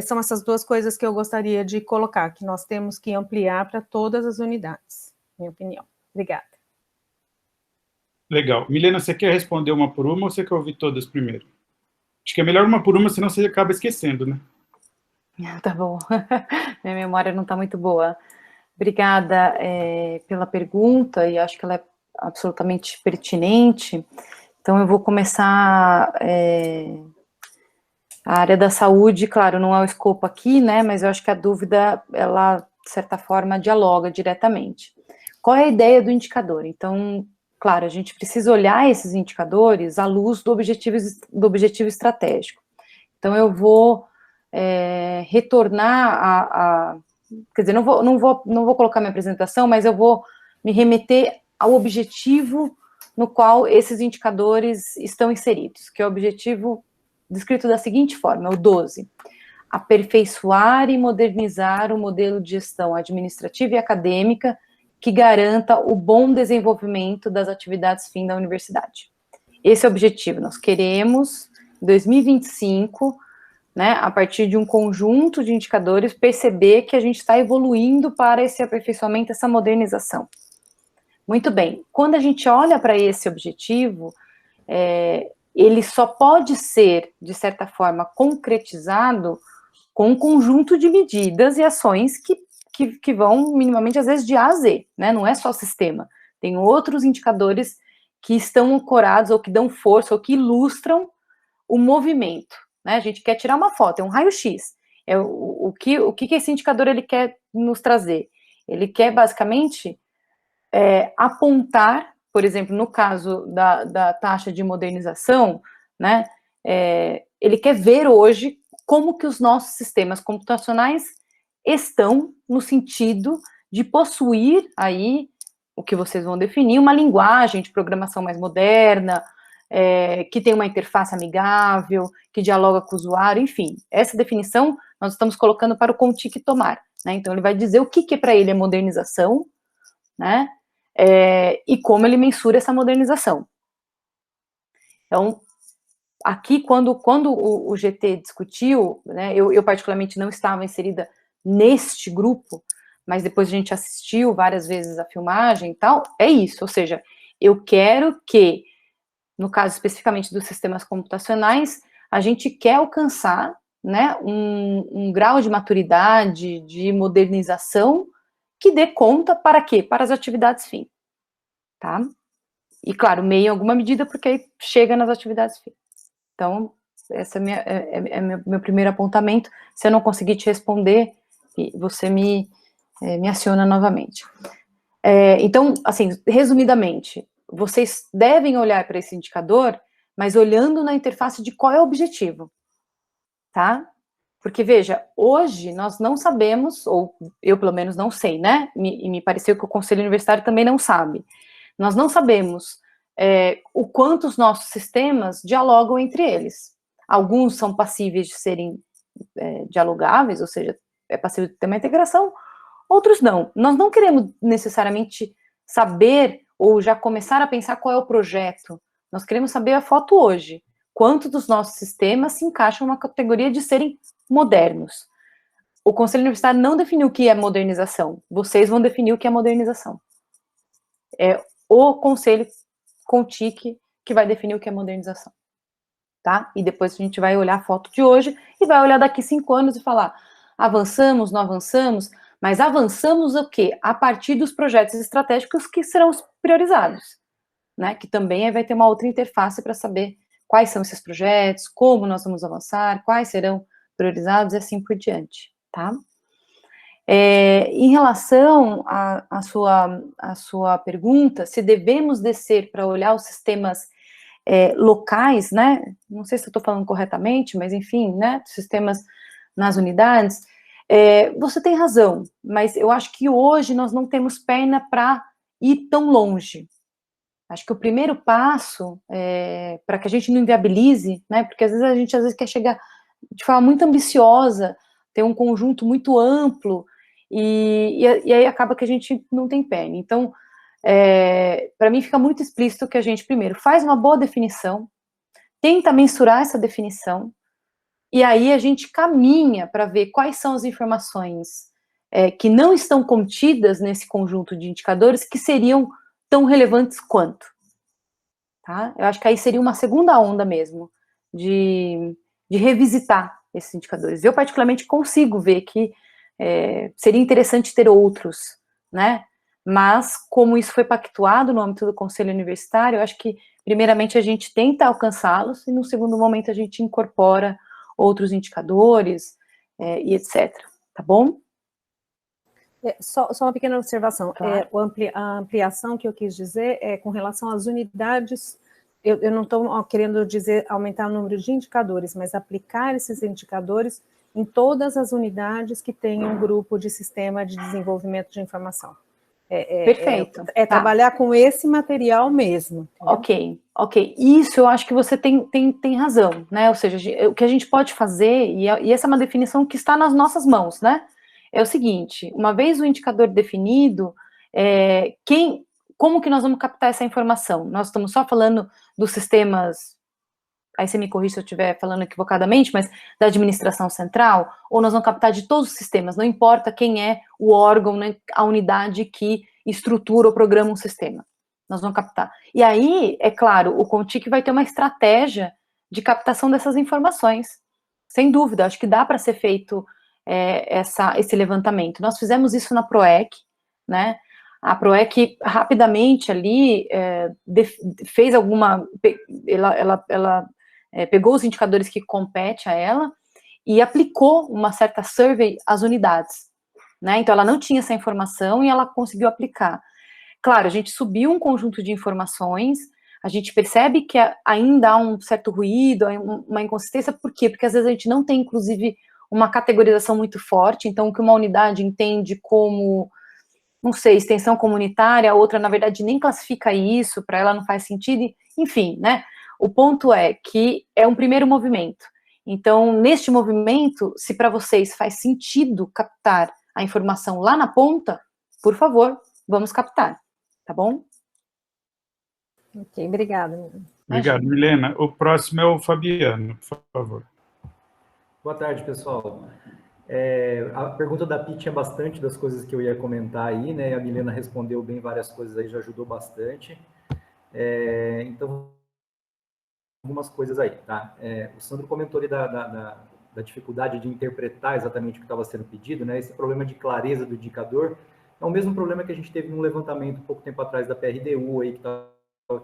são essas duas coisas que eu gostaria de colocar, que nós temos que ampliar para todas as unidades, minha opinião. Obrigada.
Legal. Milena, você quer responder uma por uma ou você quer ouvir todas primeiro? Acho que é melhor uma por uma, senão você acaba esquecendo, né?
Tá bom. Minha memória não está muito boa. Obrigada pela pergunta, e acho que ela é absolutamente pertinente. Então, eu vou começar... A área da saúde, claro, não é o escopo aqui, né, mas eu acho que a dúvida, ela, de certa forma, dialoga diretamente. Qual é a ideia do indicador? Então, claro, a gente precisa olhar esses indicadores à luz do objetivo estratégico. Então, eu vou retornar quer dizer, não vou colocar minha apresentação, mas eu vou me remeter ao objetivo no qual esses indicadores estão inseridos, que é o objetivo descrito da seguinte forma, é o 12. Aperfeiçoar e modernizar o modelo de gestão administrativa e acadêmica que garanta o bom desenvolvimento das atividades fim da universidade. Esse é o objetivo. Nós queremos, em 2025, né, a partir de um conjunto de indicadores, perceber que a gente está evoluindo para esse aperfeiçoamento, essa modernização. Muito bem. Quando a gente olha para esse objetivo, ele só pode ser, de certa forma, concretizado com um conjunto de medidas e ações que vão minimamente, às vezes, de A a Z, né? Não é só o sistema. Tem outros indicadores que estão ancorados, ou que dão força, ou que ilustram o movimento, né? A gente quer tirar uma foto, é um raio-x. O que esse indicador ele quer nos trazer? Ele quer, basicamente, apontar, por exemplo, no caso da taxa de modernização, né? Ele quer ver hoje como que os nossos sistemas computacionais estão no sentido de possuir aí, o que vocês vão definir, uma linguagem de programação mais moderna, que tem uma interface amigável, que dialoga com o usuário, enfim. Essa definição nós estamos colocando para o Contic tomar, né? Então, ele vai dizer o que para ele é modernização, né? E como ele mensura essa modernização. Então, aqui, quando o GT discutiu, né, eu particularmente não estava inserida neste grupo, mas depois a gente assistiu várias vezes a filmagem e tal, é isso, ou seja, eu quero que, no caso especificamente dos sistemas computacionais, a gente quer alcançar, né, um grau de maturidade, de modernização, que dê conta para quê? Para as atividades fim, tá? E, claro, meio em alguma medida, porque aí chega nas atividades fim. Então, esse é meu primeiro apontamento. Se eu não conseguir te responder, você me aciona novamente. Então, assim, resumidamente, vocês devem olhar para esse indicador, mas olhando na interface de qual é o objetivo, tá? Porque, veja, hoje nós não sabemos, ou eu pelo menos não sei, né? E me pareceu que o Conselho Universitário também não sabe. Nós não sabemos o quanto os nossos sistemas dialogam entre eles. Alguns são passíveis de serem dialogáveis, ou seja, é passível de ter uma integração, outros não. Nós não queremos necessariamente saber ou já começar a pensar qual é o projeto. Nós queremos saber a foto hoje. Quanto dos nossos sistemas se encaixam na categoria de serem modernos. O Conselho Universitário não definiu o que é modernização. Vocês vão definir o que é modernização. É o Conselho Contic que vai definir o que é modernização. Tá? E depois a gente vai olhar a foto de hoje e vai olhar daqui 5 anos e falar, avançamos, não avançamos, mas avançamos o quê? A partir dos projetos estratégicos que serão os priorizados, né? Que também vai ter uma outra interface para saber quais são esses projetos, como nós vamos avançar, quais serão priorizados e assim por diante, tá? Em relação à sua pergunta, se devemos descer para olhar os sistemas locais, né? Não sei se eu estou falando corretamente, mas enfim, né? Sistemas nas unidades, você tem razão, mas eu acho que hoje nós não temos perna para ir tão longe. Acho que o primeiro passo, para que a gente não inviabilize, né? Porque às vezes a gente quer chegar de forma muito ambiciosa, ter um conjunto muito amplo, e aí acaba que a gente não tem perna. Então, para mim fica muito explícito que a gente, primeiro, faz uma boa definição, tenta mensurar essa definição, e aí a gente caminha para ver quais são as informações que não estão contidas nesse conjunto de indicadores que seriam tão relevantes quanto. Tá? Eu acho que aí seria uma segunda onda mesmo, de revisitar esses indicadores. Eu, particularmente, consigo ver que seria interessante ter outros, né? Mas, como isso foi pactuado no âmbito do Conselho Universitário, eu acho que, primeiramente, a gente tenta alcançá-los, e, no segundo momento, a gente incorpora outros indicadores, e etc. Tá bom?
Só uma pequena observação.
Claro.
A ampliação que eu quis dizer é com relação às unidades. Eu não estou querendo dizer aumentar o número de indicadores, mas aplicar esses indicadores em todas as unidades que têm um grupo de sistema de desenvolvimento de informação.
Perfeito. Tá.
Trabalhar com esse material mesmo.
Entendeu? Ok. Isso eu acho que você tem razão, né? Ou seja, o que a gente pode fazer, e essa é uma definição que está nas nossas mãos, né? É o seguinte, uma vez o indicador definido, como que nós vamos captar essa informação? Nós estamos só falando dos sistemas, aí você me corrige se eu estiver falando equivocadamente, mas da administração central, ou nós vamos captar de todos os sistemas, não importa quem é o órgão, né, a unidade que estrutura ou programa um sistema. Nós vamos captar. E aí, é claro, o Contic vai ter uma estratégia de captação dessas informações. Sem dúvida, acho que dá para ser feito esse levantamento. Nós fizemos isso na PROEC, né? A PROEC rapidamente ali fez ela pegou os indicadores que compete a ela e aplicou uma certa survey às unidades, né? Então, ela não tinha essa informação e ela conseguiu aplicar. Claro, a gente subiu um conjunto de informações, a gente percebe que ainda há um certo ruído, uma inconsistência, por quê? Porque às vezes a gente não tem, inclusive, uma categorização muito forte, então o que uma unidade entende como, não sei, extensão comunitária, a outra, na verdade, nem classifica isso, para ela não faz sentido, enfim, né? O ponto é que é um primeiro movimento. Então, neste movimento, se para vocês faz sentido captar a informação lá na ponta, por favor, vamos captar, tá bom?
Ok, obrigada.
Obrigado, Milena. O próximo é o Fabiano, por favor.
Boa tarde, pessoal. A pergunta da Pi tinha bastante das coisas que eu ia comentar aí, né? A Milena respondeu bem várias coisas aí, já ajudou bastante. Então, algumas coisas aí, tá? O Sandro comentou ali da dificuldade de interpretar exatamente o que estava sendo pedido, né? Esse problema de clareza do indicador é o mesmo problema que a gente teve num levantamento um pouco tempo atrás da PRDU, aí, que estava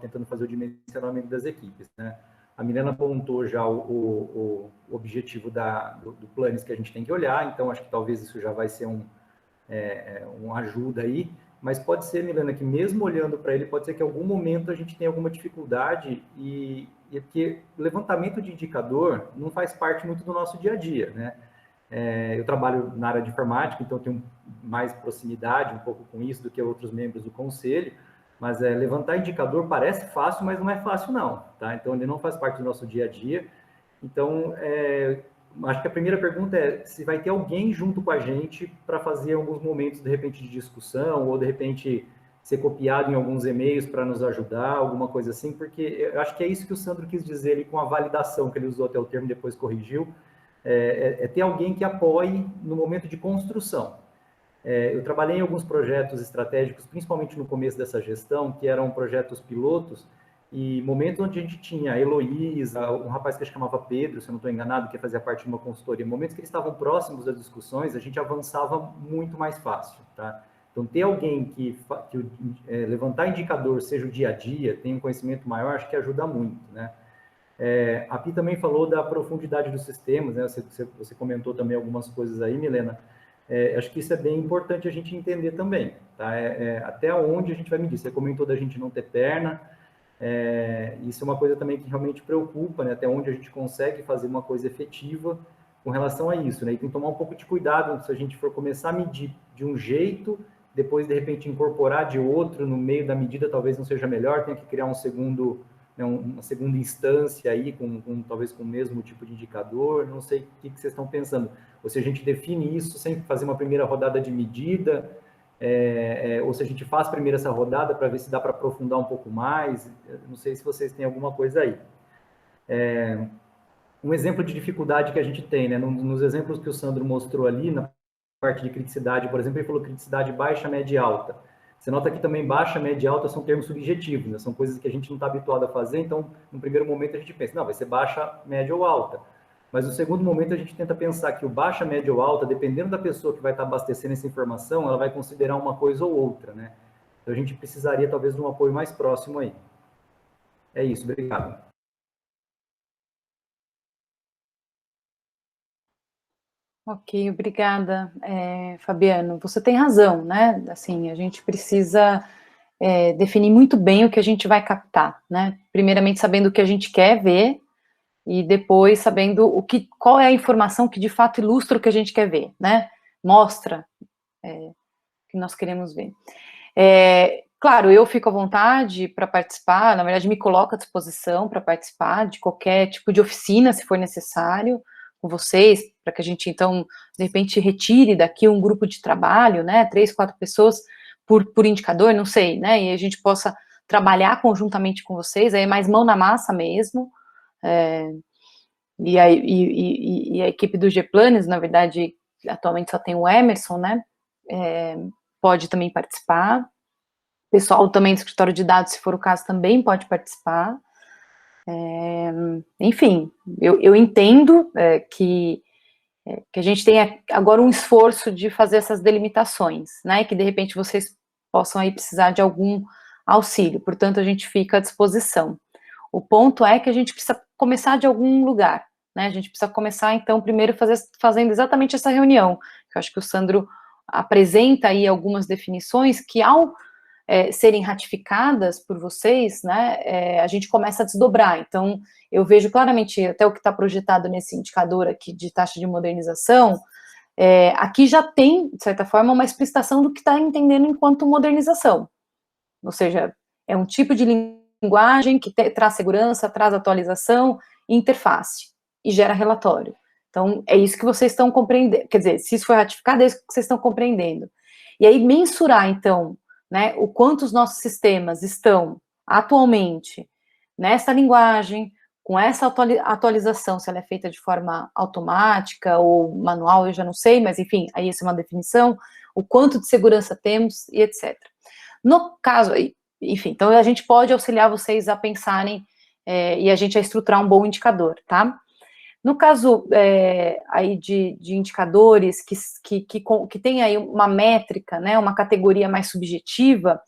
tentando fazer o dimensionamento das equipes, né? A Milena apontou já o objetivo do Planis que a gente tem que olhar, então acho que talvez isso já vai ser uma ajuda aí, mas pode ser, Milena, que mesmo olhando para ele, pode ser que em algum momento a gente tenha alguma dificuldade e porque o levantamento de indicador não faz parte muito do nosso dia a dia, né? Eu trabalho na área de informática, então tenho mais proximidade um pouco com isso do que outros membros do conselho, mas levantar indicador parece fácil, mas não é fácil não, tá? Então ele não faz parte do nosso dia a dia. Então, acho que a primeira pergunta é se vai ter alguém junto com a gente para fazer alguns momentos, de repente, de discussão, ou de repente ser copiado em alguns e-mails para nos ajudar, alguma coisa assim, porque eu acho que é isso que o Sandro quis dizer ali com a validação, que ele usou até o termo, depois corrigiu, ter alguém que apoie no momento de construção. Eu trabalhei em alguns projetos estratégicos, principalmente no começo dessa gestão, que eram projetos pilotos, e momentos onde a gente tinha a Heloísa, um rapaz que chamava Pedro, se eu não estou enganado, que fazia parte de uma consultoria, momentos que eles estavam próximos das discussões, a gente avançava muito mais fácil, tá? Então, ter alguém que levantar indicador, seja o dia a dia, tenha um conhecimento maior, acho que ajuda muito, né? A Pi também falou da profundidade dos sistemas, né? Você comentou também algumas coisas aí, Milena. Acho que isso é bem importante a gente entender também, tá? Até onde a gente vai medir. Você comentou da gente não ter perna, isso é uma coisa também que realmente preocupa, né? Até onde a gente consegue fazer uma coisa efetiva com relação a isso, né? E tem que tomar um pouco de cuidado se a gente for começar a medir de um jeito, depois, de repente, incorporar de outro no meio da medida, talvez não seja melhor, tem que criar uma segunda instância aí, talvez com o mesmo tipo de indicador, não sei o que vocês estão pensando. Ou se a gente define isso sem fazer uma primeira rodada de medida, ou se a gente faz primeiro essa rodada para ver se dá para aprofundar um pouco mais, não sei se vocês têm alguma coisa aí. Um exemplo de dificuldade que a gente tem, né, nos exemplos que o Sandro mostrou ali, na parte de criticidade, por exemplo, ele falou criticidade baixa, média e alta. Você nota que também baixa, média e alta são termos subjetivos, né? São coisas que a gente não está habituado a fazer, então, no primeiro momento, a gente pensa, não, vai ser baixa, média ou alta. Mas no segundo momento, a gente tenta pensar que o baixa, média ou alta, dependendo da pessoa que vai estar abastecendo essa informação, ela vai considerar uma coisa ou outra, né? Então, a gente precisaria, talvez, de um apoio mais próximo aí. É isso, obrigado.
Ok, obrigada, Fabiano. Você tem razão, né? Assim, a gente precisa definir muito bem o que a gente vai captar, né? Primeiramente, sabendo o que a gente quer ver, e depois sabendo qual é a informação que de fato ilustra o que a gente quer ver, né? Mostra o que nós queremos ver. Claro, eu fico à vontade para participar, na verdade me coloco à disposição para participar de qualquer tipo de oficina, se for necessário, com vocês, para que a gente, então, de repente, retire daqui um grupo de trabalho, né, 3, 4 pessoas por indicador, não sei, né, e a gente possa trabalhar conjuntamente com vocês, aí é mais mão na massa mesmo, e a equipe do G-Planes, na verdade, atualmente só tem o Emerson, né, pode também participar, o pessoal também do escritório de dados, se for o caso, também pode participar. Enfim, eu entendo que a gente tenha agora um esforço de fazer essas delimitações, né, que de repente vocês possam aí precisar de algum auxílio, portanto a gente fica à disposição. O ponto é que a gente precisa começar de algum lugar, né, a gente precisa começar então primeiro fazendo exatamente essa reunião, que eu acho que o Sandro apresenta aí algumas definições que ao serem ratificadas por vocês, né, a gente começa a desdobrar. Então, eu vejo claramente até o que está projetado nesse indicador aqui de taxa de modernização, aqui já tem, de certa forma, uma explicitação do que está entendendo enquanto modernização. Ou seja, é um tipo de linguagem que traz segurança, traz atualização e interface, e gera relatório. Então, é isso que vocês estão compreendendo, quer dizer, se isso for ratificado, é isso que vocês estão compreendendo. E aí, mensurar, então, né, o quanto os nossos sistemas estão, atualmente, nessa linguagem, com essa atualização, se ela é feita de forma automática ou manual, eu já não sei, mas enfim, aí essa é uma definição, o quanto de segurança temos e etc. No caso, enfim, então a gente pode auxiliar vocês a pensarem e a gente a estruturar um bom indicador, tá? No caso aí de indicadores que tem aí uma métrica, né, uma categoria mais subjetiva,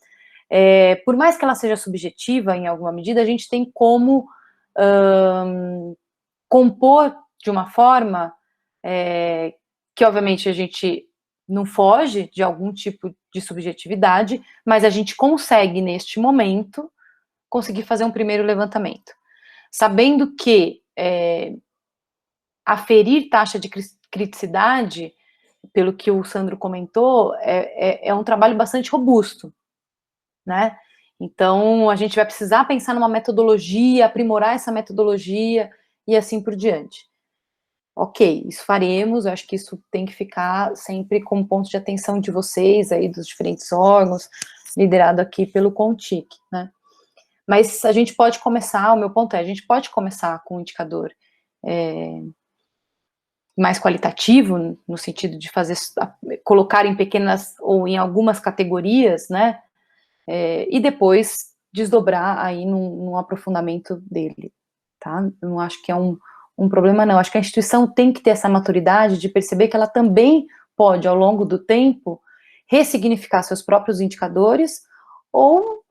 por mais que ela seja subjetiva em alguma medida, a gente tem como compor de uma forma que, obviamente, a gente não foge de algum tipo de subjetividade, mas a gente consegue, neste momento, conseguir fazer um primeiro levantamento. Sabendo que aferir taxa de criticidade, pelo que o Sandro comentou, é um trabalho bastante robusto, né? Então, a gente vai precisar pensar numa metodologia, aprimorar essa metodologia e assim por diante. Ok, isso faremos, eu acho que isso tem que ficar sempre como ponto de atenção de vocês, aí dos diferentes órgãos, liderado aqui pelo CONTIC, né? Mas a gente pode começar, o meu ponto é, a gente pode começar com um indicador mais qualitativo, no sentido de colocar em pequenas ou em algumas categorias, né? E depois desdobrar aí num aprofundamento dele, tá? Eu não acho que é um problema, não. Acho que a instituição tem que ter essa maturidade de perceber que ela também pode, ao longo do tempo, ressignificar seus próprios indicadores ou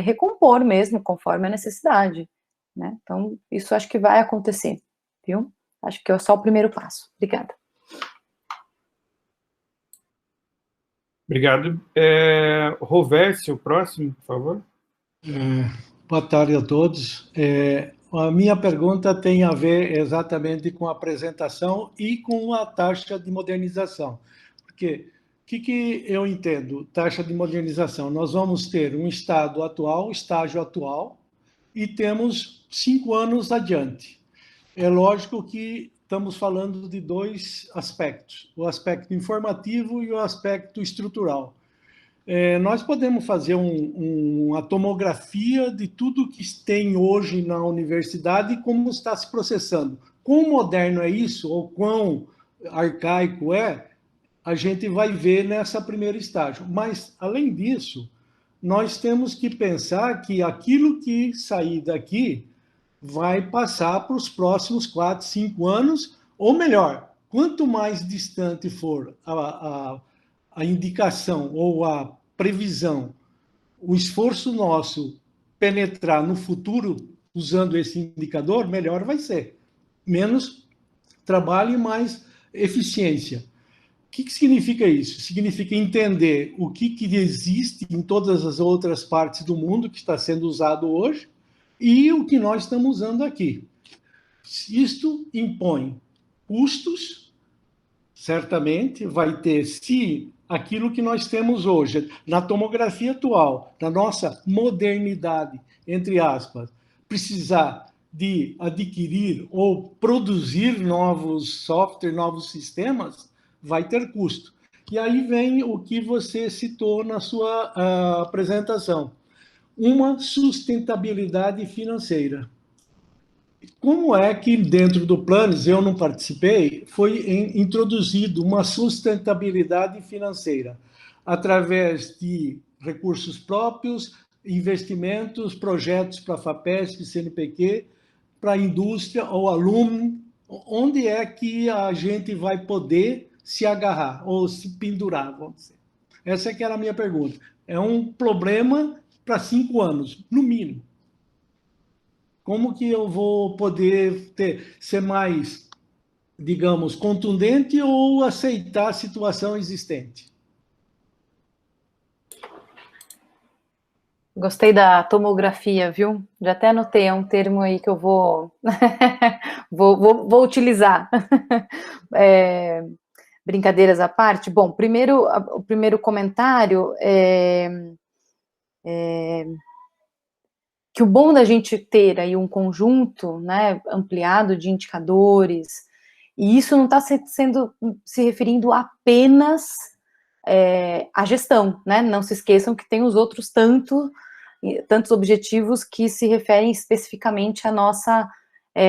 recompor mesmo, conforme a necessidade, né? Então, isso acho que vai acontecer, viu? Acho que é só o primeiro passo. Obrigada.
Obrigado. Roversi, o próximo, por favor.
Boa tarde a todos. A minha pergunta tem a ver exatamente com a apresentação e com a taxa de modernização. Porque o que eu entendo? Taxa de modernização. Nós vamos ter um estágio atual, e temos 5 anos adiante. É lógico que estamos falando de 2 aspectos, o aspecto informativo e o aspecto estrutural. Nós podemos fazer uma tomografia de tudo que tem hoje na universidade e como está se processando. Quão moderno é isso, ou quão arcaico a gente vai ver nessa primeira estágio. Mas, além disso, nós temos que pensar que aquilo que sair daqui vai passar para os próximos 4, 5 anos, ou melhor, quanto mais distante for a indicação ou a previsão, o esforço nosso penetrar no futuro usando esse indicador, melhor vai ser. Menos trabalho e mais eficiência. O que significa isso? Significa entender o que existe em todas as outras partes do mundo que está sendo usado hoje e o que nós estamos usando aqui. Isto impõe custos, certamente vai ter, se aquilo que nós temos hoje, na tomografia atual, na nossa modernidade, entre aspas, precisar de adquirir ou produzir novos softwares, novos sistemas, vai ter custo. E aí vem o que você citou na sua apresentação, uma sustentabilidade financeira. Como é que dentro do Planes, eu não participei, foi introduzido uma sustentabilidade financeira através de recursos próprios, investimentos, projetos para a FAPESP, CNPq, para a indústria ou aluno, onde é que a gente vai poder se agarrar ou se pendurar, vamos dizer. Essa que era a minha pergunta. É um problema para 5 anos, no mínimo. Como que eu vou poder ser mais, digamos, contundente ou aceitar a situação existente?
Gostei da tomografia, viu? Já até anotei, é um termo aí que eu vou vou utilizar. Brincadeiras à parte. Bom, o primeiro comentário que o bom da gente ter aí um conjunto, né, ampliado de indicadores, e isso não está se referindo apenas à gestão, né? Não se esqueçam que tem os outros tantos objetivos que se referem especificamente à nossa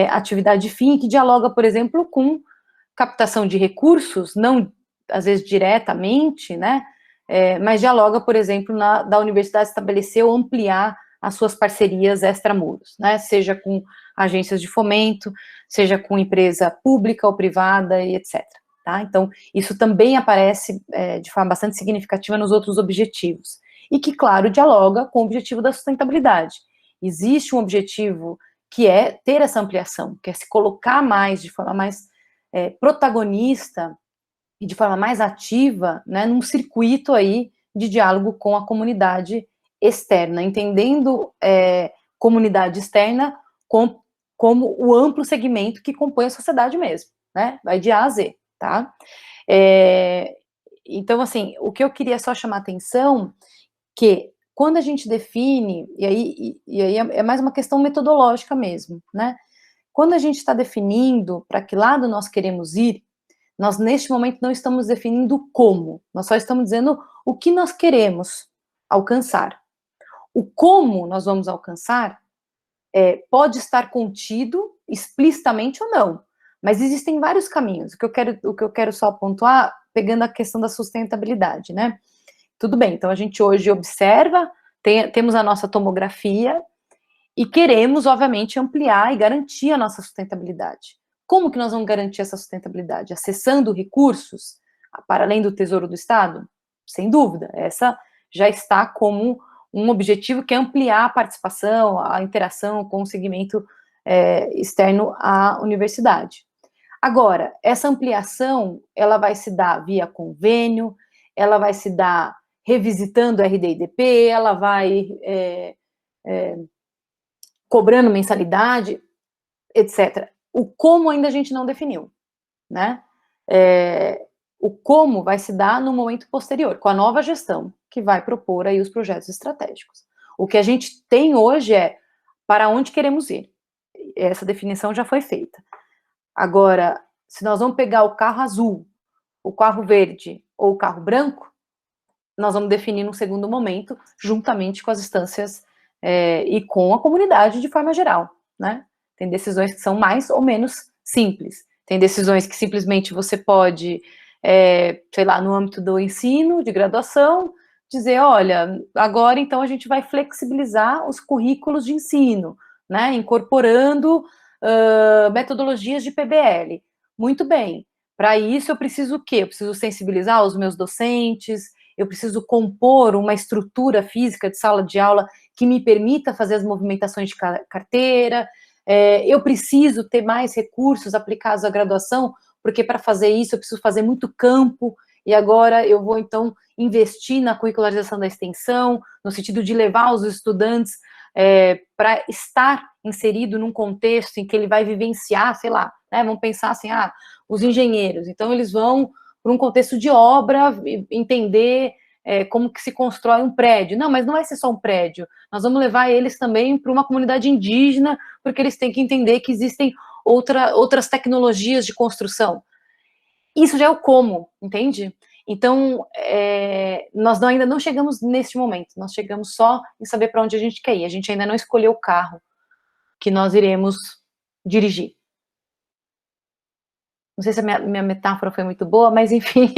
atividade fim, que dialoga, por exemplo, com captação de recursos, não às vezes diretamente, né? Mas dialoga, por exemplo, da universidade estabelecer ou ampliar as suas parcerias extramuros, né? Seja com agências de fomento, seja com empresa pública ou privada e etc. Tá? Então, isso também aparece de forma bastante significativa nos outros objetivos. E que, claro, dialoga com o objetivo da sustentabilidade. Existe um objetivo que é ter essa ampliação, que é se colocar mais, de forma mais protagonista e de forma mais ativa, né, num circuito aí de diálogo com a comunidade externa, entendendo comunidade externa como o amplo segmento que compõe a sociedade mesmo, né, vai de A a Z, tá? Então, assim, o que eu queria só chamar a atenção, que quando a gente define, e aí é mais uma questão metodológica mesmo, né, quando a gente está definindo para que lado nós queremos ir, nós, neste momento, não estamos definindo como, nós só estamos dizendo o que nós queremos alcançar. O como nós vamos alcançar pode estar contido explicitamente ou não, mas existem vários caminhos. O que eu quero só pontuar, pegando a questão da sustentabilidade, né? Tudo bem, então a gente hoje observa, temos a nossa tomografia e queremos, obviamente, ampliar e garantir a nossa sustentabilidade. Como que nós vamos garantir essa sustentabilidade? Acessando recursos para além do Tesouro do Estado? Sem dúvida, essa já está como um objetivo que é ampliar a participação, a interação com o segmento externo à universidade. Agora, essa ampliação, ela vai se dar via convênio, ela vai se dar revisitando o RD&DP, ela vai cobrando mensalidade, etc. O como ainda a gente não definiu, né? O como vai se dar no momento posterior, com a nova gestão, que vai propor aí os projetos estratégicos. O que a gente tem hoje é para onde queremos ir. Essa definição já foi feita. Agora, se nós vamos pegar o carro azul, o carro verde ou o carro branco, nós vamos definir num segundo momento, juntamente com as instâncias e com a comunidade de forma geral, né? Tem decisões que são mais ou menos simples. Tem decisões que simplesmente você pode, sei lá, no âmbito do ensino, de graduação, dizer, olha, agora então a gente vai flexibilizar os currículos de ensino, né? Incorporando metodologias de PBL. Muito bem. Para isso eu preciso o quê? Eu preciso sensibilizar os meus docentes, eu preciso compor uma estrutura física de sala de aula que me permita fazer as movimentações de carteira, eu preciso ter mais recursos aplicados à graduação, porque para fazer isso eu preciso fazer muito campo, e agora eu vou, então, investir na curricularização da extensão, no sentido de levar os estudantes para estar inserido num contexto em que ele vai vivenciar, sei lá, né, vamos pensar assim, os engenheiros, então eles vão para um contexto de obra, entender como que se constrói um prédio. Não, mas não vai ser só um prédio, nós vamos levar eles também para uma comunidade indígena, porque eles têm que entender que existem outras tecnologias de construção. Isso já é o como, entende? Então, nós ainda não chegamos neste momento, nós chegamos só em saber para onde a gente quer ir, a gente ainda não escolheu o carro que nós iremos dirigir. Não sei se a minha metáfora foi muito boa, mas enfim,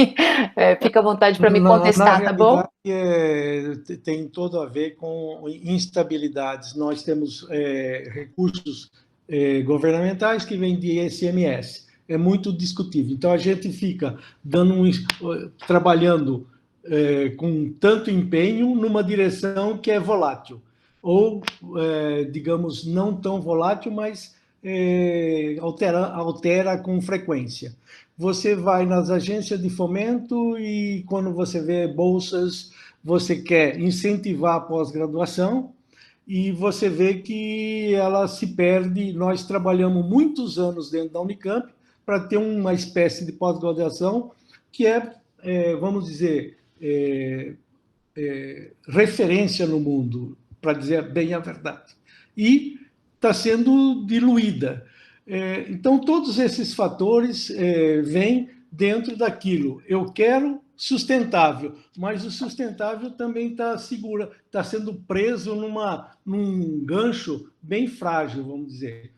fica à vontade para me contestar, tá bom?
Tem todo a ver com instabilidades. Nós temos recursos governamentais que vêm de ICMS. É muito discutível. Então, a gente fica trabalhando com tanto empenho numa direção que é volátil. Ou, digamos, não tão volátil, mas altera com frequência. Você vai nas agências de fomento e, quando você vê bolsas, você quer incentivar a pós-graduação e você vê que ela se perde. Nós trabalhamos muitos anos dentro da Unicamp para ter uma espécie de pós-graduação que vamos dizer, referência no mundo, para dizer bem a verdade. E está sendo diluída. Então, todos esses fatores vêm dentro daquilo. Eu quero sustentável, mas o sustentável também está sendo preso num gancho bem frágil, vamos dizer.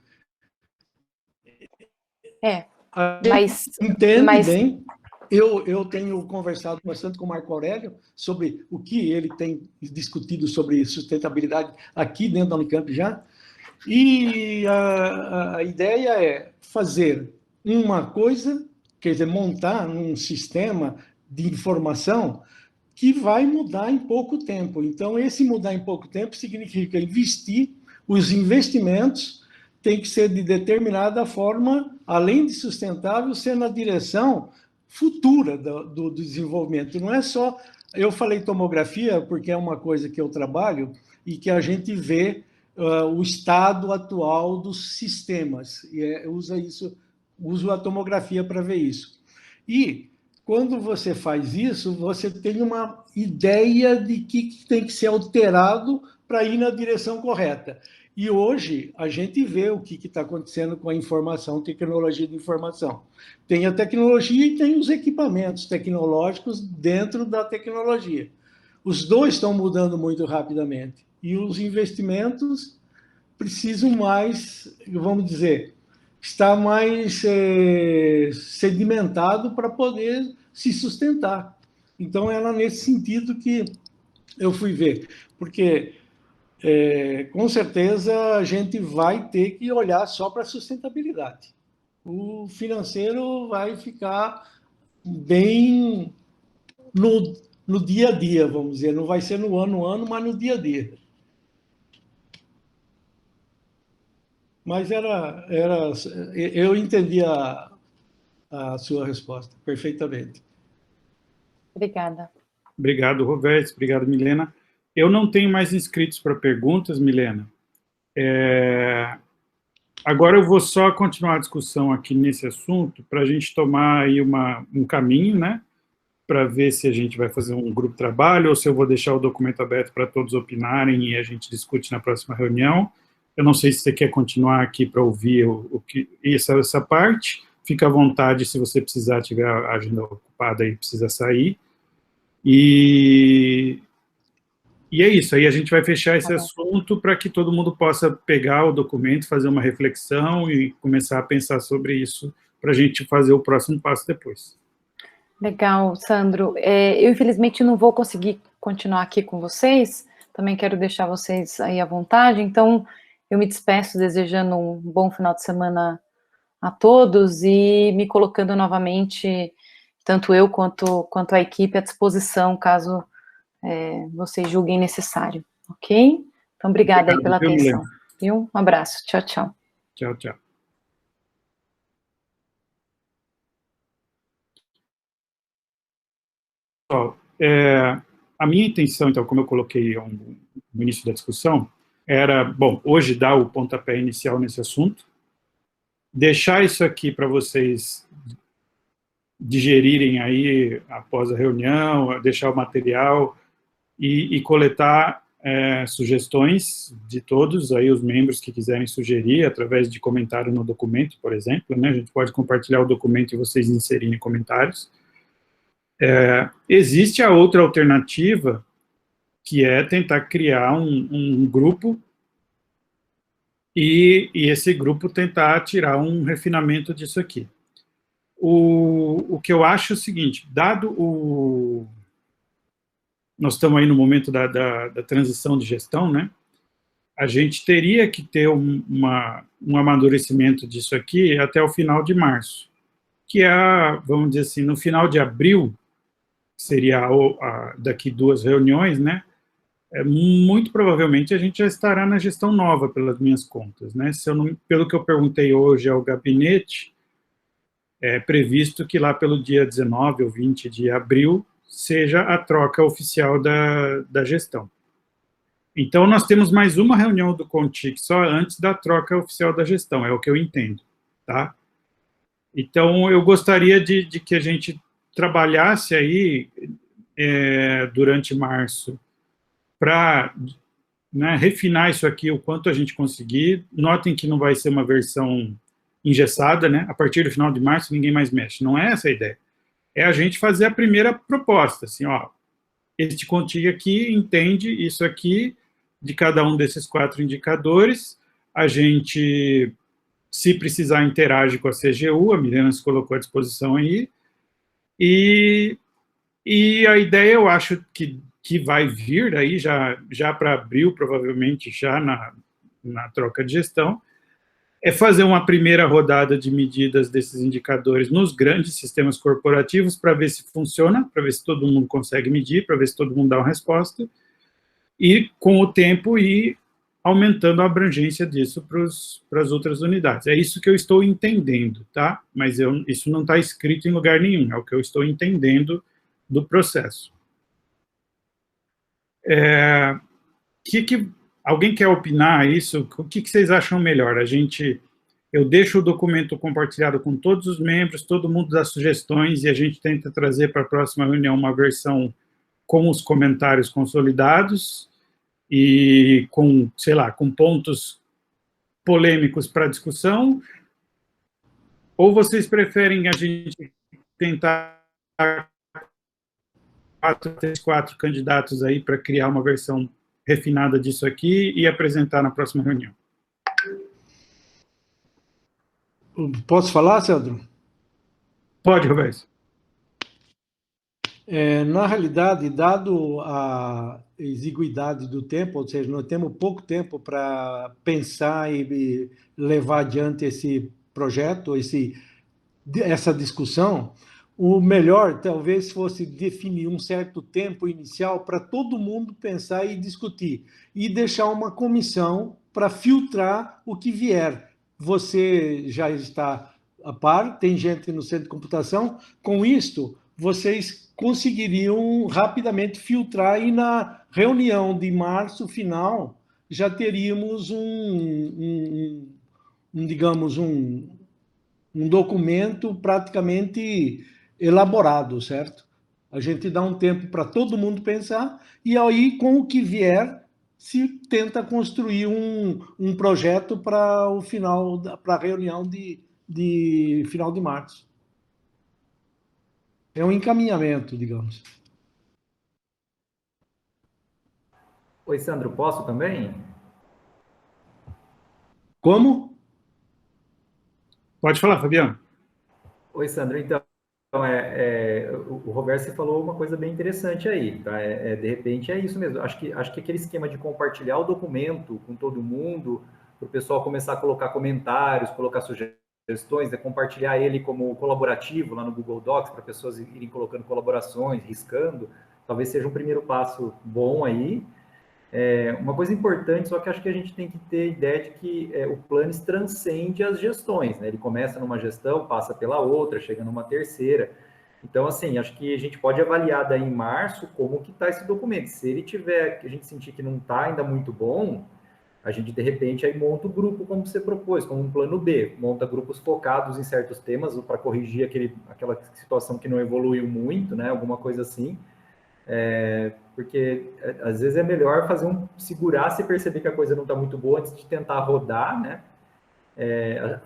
Entende bem. Eu tenho conversado bastante com o Marco Aurélio sobre o que ele tem discutido sobre sustentabilidade aqui dentro da Unicamp já. E a ideia é fazer uma coisa, quer dizer, montar um sistema de informação que vai mudar em pouco tempo. Então, esse mudar em pouco tempo significa investir, os investimentos têm que ser de determinada forma, além de sustentável, ser na direção futura do desenvolvimento. Não é só... Eu falei tomografia porque é uma coisa que eu trabalho e que a gente vê o estado atual dos sistemas. E uso a tomografia para ver isso. E, quando você faz isso, você tem uma ideia de que tem que ser alterado para ir na direção correta. E hoje a gente vê o que está acontecendo com a informação, tecnologia de informação. Tem a tecnologia e tem os equipamentos tecnológicos dentro da tecnologia. Os dois estão mudando muito rapidamente. E os investimentos precisam mais, vamos dizer, estar mais sedimentado para poder se sustentar. Então, era nesse sentido que eu fui ver. Porque, com certeza, a gente vai ter que olhar só para a sustentabilidade. O financeiro vai ficar bem no dia a dia, vamos dizer. Não vai ser no ano, mas no dia a dia. Mas eu entendi a sua resposta perfeitamente.
Obrigada.
Obrigado, Roberto. Obrigado, Milena. Eu não tenho mais inscritos para perguntas, Milena. Agora eu vou só continuar a discussão aqui nesse assunto para a gente tomar aí um caminho, né? Para ver se a gente vai fazer um grupo de trabalho ou se eu vou deixar o documento aberto para todos opinarem e a gente discute na próxima reunião. Eu não sei se você quer continuar aqui para ouvir essa parte. Fica à vontade se você precisar, tiver a agenda ocupada e precisa sair. E é isso. Aí a gente vai fechar esse assunto para que todo mundo possa pegar o documento, fazer uma reflexão e começar a pensar sobre isso para a gente fazer o próximo passo depois.
Legal, Sandro. Eu, infelizmente, não vou conseguir continuar aqui com vocês. Também quero deixar vocês aí à vontade. Então, eu me despeço desejando um bom final de semana a todos e me colocando novamente, tanto eu quanto a equipe, à disposição, caso vocês julguem necessário, ok? Então, obrigada aí pela atenção. Viu? Um abraço. Tchau, tchau.
Tchau, tchau. Pessoal, a minha intenção, então, como eu coloquei no início da discussão, era, bom, hoje dá o pontapé inicial nesse assunto, deixar isso aqui para vocês digerirem aí após a reunião, deixar o material e coletar sugestões de todos, aí os membros que quiserem sugerir, através de comentário no documento, por exemplo, né? A gente pode compartilhar o documento e vocês inserirem comentários. Existe a outra alternativa, que é tentar criar um grupo e esse grupo tentar tirar um refinamento disso aqui. O que eu acho é o seguinte, dado o... Nós estamos aí no momento da transição de gestão, né? A gente teria que ter um amadurecimento disso aqui até o final de março, que é, vamos dizer assim, no final de abril, seria daqui 2 reuniões, né? Muito provavelmente a gente já estará na gestão nova, pelas minhas contas, né? Pelo que eu perguntei hoje ao gabinete, é previsto que lá pelo dia 19 ou 20 de abril seja a troca oficial da gestão. Então, nós temos mais uma reunião do CONTIC só antes da troca oficial da gestão, é o que eu entendo, tá? Então, eu gostaria de que a gente trabalhasse aí durante março para, né, refinar isso aqui o quanto a gente conseguir. Notem que não vai ser uma versão engessada, né? A partir do final de março ninguém mais mexe. Não é essa a ideia. É a gente fazer a primeira proposta, assim, ó, este CONTIC aqui entende isso aqui, de cada um desses 4 indicadores, a gente, se precisar, interage com a CGU, a Milena se colocou à disposição aí, e a ideia, eu acho que vai vir aí, já para abril, provavelmente, já na troca de gestão, é fazer uma primeira rodada de medidas desses indicadores nos grandes sistemas corporativos para ver se funciona, para ver se todo mundo consegue medir, para ver se todo mundo dá uma resposta, e com o tempo ir aumentando a abrangência disso para as outras unidades. É isso que eu estou entendendo, tá? Mas isso não está escrito em lugar nenhum, é o que eu estou entendendo do processo. Alguém quer opinar isso? O que vocês acham melhor? Eu deixo o documento compartilhado com todos os membros, todo mundo dá sugestões e a gente tenta trazer para a próxima reunião uma versão com os comentários consolidados e com, sei lá, com pontos polêmicos para discussão? Ou vocês preferem a gente tentar 4 candidatos aí para criar uma versão refinada disso aqui e apresentar na próxima reunião?
Posso falar, Sandro?
Pode, Roberto.
Na realidade, dado a exiguidade do tempo, ou seja, nós temos pouco tempo para pensar e levar adiante esse projeto, essa discussão, o melhor talvez fosse definir um certo tempo inicial para todo mundo pensar e discutir, e deixar uma comissão para filtrar o que vier. Você já está a par, tem gente no centro de computação, com isto vocês conseguiriam rapidamente filtrar e na reunião de março final já teríamos digamos, um documento praticamente elaborado, certo? A gente dá um tempo para todo mundo pensar e aí, com o que vier, se tenta construir um projeto para o final, para a reunião de final de março. É um encaminhamento, digamos.
Oi, Sandro, posso também?
Como?
Pode falar, Fabiano.
Oi, Sandro, então, o Roberto falou uma coisa bem interessante aí, tá? De repente é isso mesmo. Acho que aquele esquema de compartilhar o documento com todo mundo, para o pessoal começar a colocar comentários, colocar sugestões, compartilhar ele como colaborativo lá no Google Docs, para pessoas irem colocando colaborações, riscando, talvez seja um primeiro passo bom aí. Uma coisa importante, só que acho que a gente tem que ter a ideia de que o Planis transcende as gestões, né? Ele começa numa gestão, passa pela outra, chega numa terceira. Então, assim, acho que a gente pode avaliar daí em março como que está esse documento. Se ele tiver, que a gente sentir que não está ainda muito bom, a gente, de repente, aí monta o grupo como você propôs, como um plano B, monta grupos focados em certos temas para corrigir aquela situação que não evoluiu muito, né, alguma coisa assim, porque às vezes é melhor segurar se perceber que a coisa não está muito boa antes de tentar rodar, né,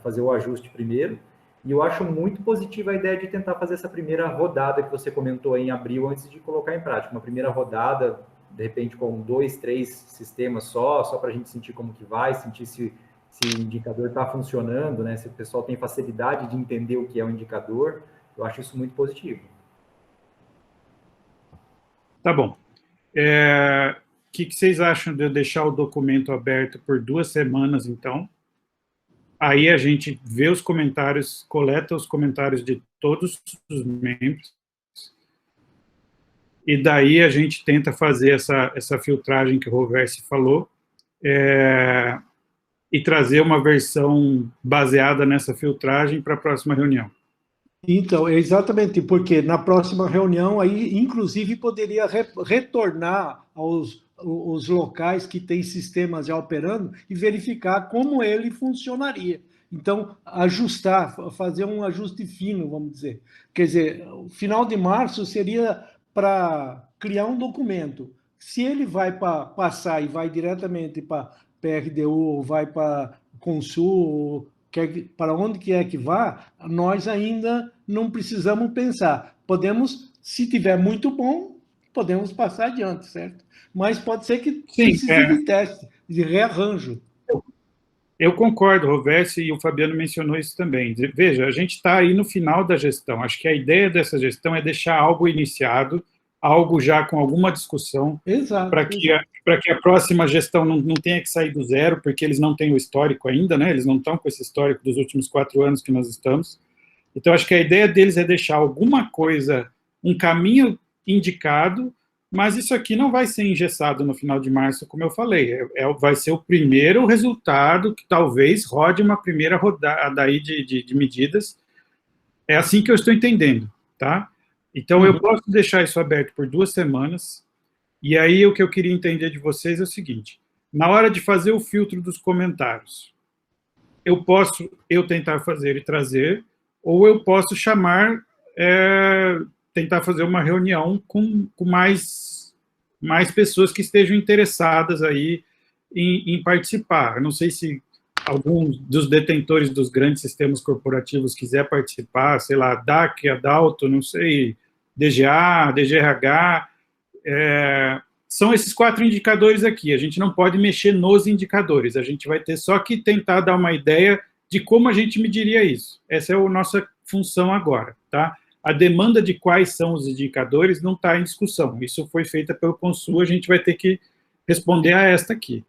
fazer o ajuste primeiro. E eu acho muito positiva a ideia de tentar fazer essa primeira rodada que você comentou em abril, antes de colocar em prática. Uma primeira rodada, de repente, com 2, 3 sistemas só para a gente sentir como que vai, sentir se o indicador está funcionando, né? Se o pessoal tem facilidade de entender o que é o indicador. Eu acho isso muito positivo.
Tá bom. O que vocês acham de eu deixar o documento aberto por 2 semanas, então? Aí a gente vê os comentários, coleta os comentários de todos os membros, e daí a gente tenta fazer essa filtragem que o Roversi falou, e trazer uma versão baseada nessa filtragem para a próxima reunião.
Então, exatamente, porque na próxima reunião, aí, inclusive, poderia retornar os locais que têm sistemas já operando e verificar como ele funcionaria. Então, ajustar, fazer um ajuste fino, vamos dizer. Quer dizer, o final de março seria para criar um documento. Se ele vai passar e vai diretamente para PRDU, ou vai para Consul, para onde quer que vá, nós ainda não precisamos pensar. Podemos, se tiver muito bom, podemos passar adiante, certo? Mas pode ser que precise de teste, de rearranjo.
Eu concordo, Roversi, e o Fabiano mencionou isso também. Veja, a gente está aí no final da gestão. Acho que a ideia dessa gestão é deixar algo iniciado, algo já com alguma discussão, para que a próxima gestão não tenha que sair do zero, porque eles não têm o histórico ainda, né? Eles não estão com esse histórico dos últimos 4 anos que nós estamos. Então, acho que a ideia deles é deixar alguma coisa, um caminho indicado, mas isso aqui não vai ser engessado no final de março, como eu falei. Vai ser o primeiro resultado que talvez rode uma primeira rodada aí de medidas. É assim que eu estou entendendo, tá? Então, eu posso deixar isso aberto por 2 semanas, e aí o que eu queria entender de vocês é o seguinte: na hora de fazer o filtro dos comentários, eu posso tentar fazer e trazer, ou eu posso chamar, tentar fazer uma reunião com mais pessoas que estejam interessadas aí em participar. Eu não sei se algum dos detentores dos grandes sistemas corporativos quiser participar, sei lá, DAC, Adalto, não sei, DGA, DGRH, são esses 4 indicadores aqui. A gente não pode mexer nos indicadores, a gente vai ter só que tentar dar uma ideia de como a gente mediria isso. Essa é a nossa função agora, tá? A demanda de quais são os indicadores não está em discussão. Isso foi feita pelo Consul, a gente vai ter que responder a esta aqui.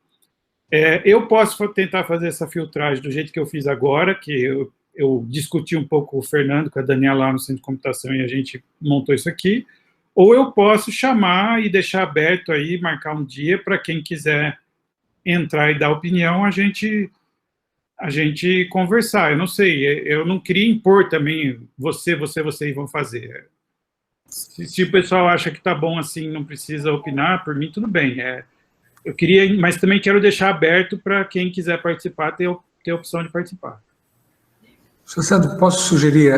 Eu posso tentar fazer essa filtragem do jeito que eu fiz agora, que eu discuti um pouco com o Fernando, com a Daniela lá no Centro de Computação, e a gente montou isso aqui, ou eu posso chamar e deixar aberto aí, marcar um dia para quem quiser entrar e dar opinião, a gente conversar. Eu não sei, eu não queria impor também você e vão fazer. Se o pessoal acha que está bom assim, não precisa opinar, por mim tudo bem. Eu queria, mas também quero deixar aberto para quem quiser participar, ter a opção de participar.
Sr. Sandro, posso sugerir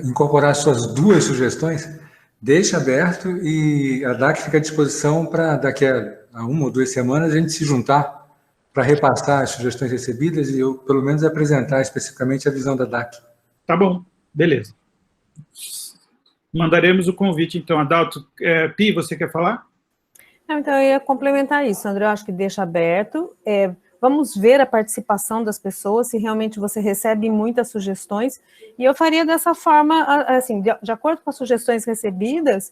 incorporar suas 2 sugestões? Deixe aberto e a DAC fica à disposição para daqui a 1 ou 2 semanas a gente se juntar para repassar as sugestões recebidas e eu, pelo menos, apresentar especificamente a visão da DAC.
Tá bom, beleza. Mandaremos o convite, então. Adalto, Pi, você quer falar?
Não, então, eu ia complementar isso, André, eu acho que deixa aberto. Vamos ver a participação das pessoas, se realmente você recebe muitas sugestões, e eu faria dessa forma, assim, de acordo com as sugestões recebidas,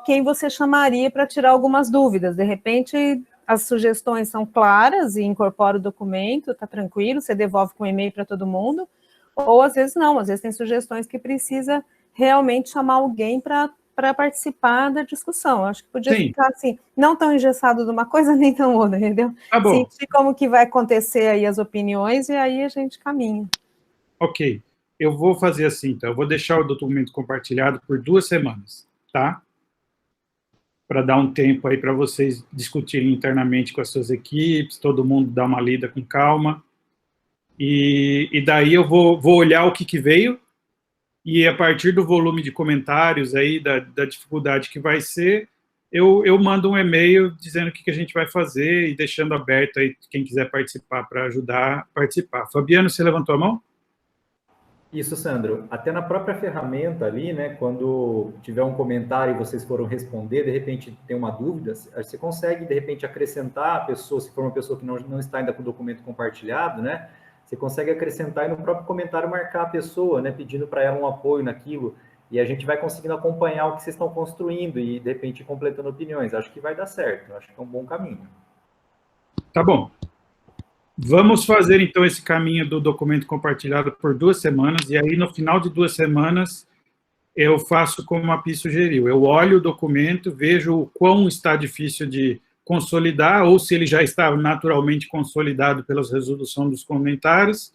quem você chamaria para tirar algumas dúvidas. De repente, as sugestões são claras e incorpora o documento, tá tranquilo, você devolve com e-mail para todo mundo, ou às vezes não, às vezes tem sugestões que precisa realmente chamar alguém para participar da discussão. Acho que podia ficar assim, não tão engessado de uma coisa, nem tão outra, entendeu?
Tá bom.
Sentir como que vai acontecer aí as opiniões, e aí a gente caminha.
Ok. Eu vou fazer assim, então. Eu vou deixar o documento compartilhado por 2 semanas, tá? para dar um tempo aí para vocês discutirem internamente com as suas equipes, todo mundo dar uma lida com calma. E daí eu vou olhar o que veio, e a partir do volume de comentários aí, da dificuldade que vai ser, eu mando um e-mail dizendo o que a gente vai fazer e deixando aberto aí quem quiser participar para ajudar a participar. Fabiano, você levantou a mão?
Isso, Sandro. Até na própria ferramenta ali, né, quando tiver um comentário e vocês foram responder, de repente tem uma dúvida, você consegue, de repente, acrescentar a pessoa, se for uma pessoa que não está ainda com o documento compartilhado, né, você consegue acrescentar e no próprio comentário marcar a pessoa, né, pedindo para ela um apoio naquilo, e a gente vai conseguindo acompanhar o que vocês estão construindo e, de repente, completando opiniões. Acho que vai dar certo, acho que é um bom caminho.
Tá bom. Vamos fazer, então, esse caminho do documento compartilhado por 2 semanas, e aí, no final de 2 semanas, eu faço como a Pi sugeriu. Eu olho o documento, vejo o quão está difícil de consolidar, ou se ele já está naturalmente consolidado pela resolução dos comentários,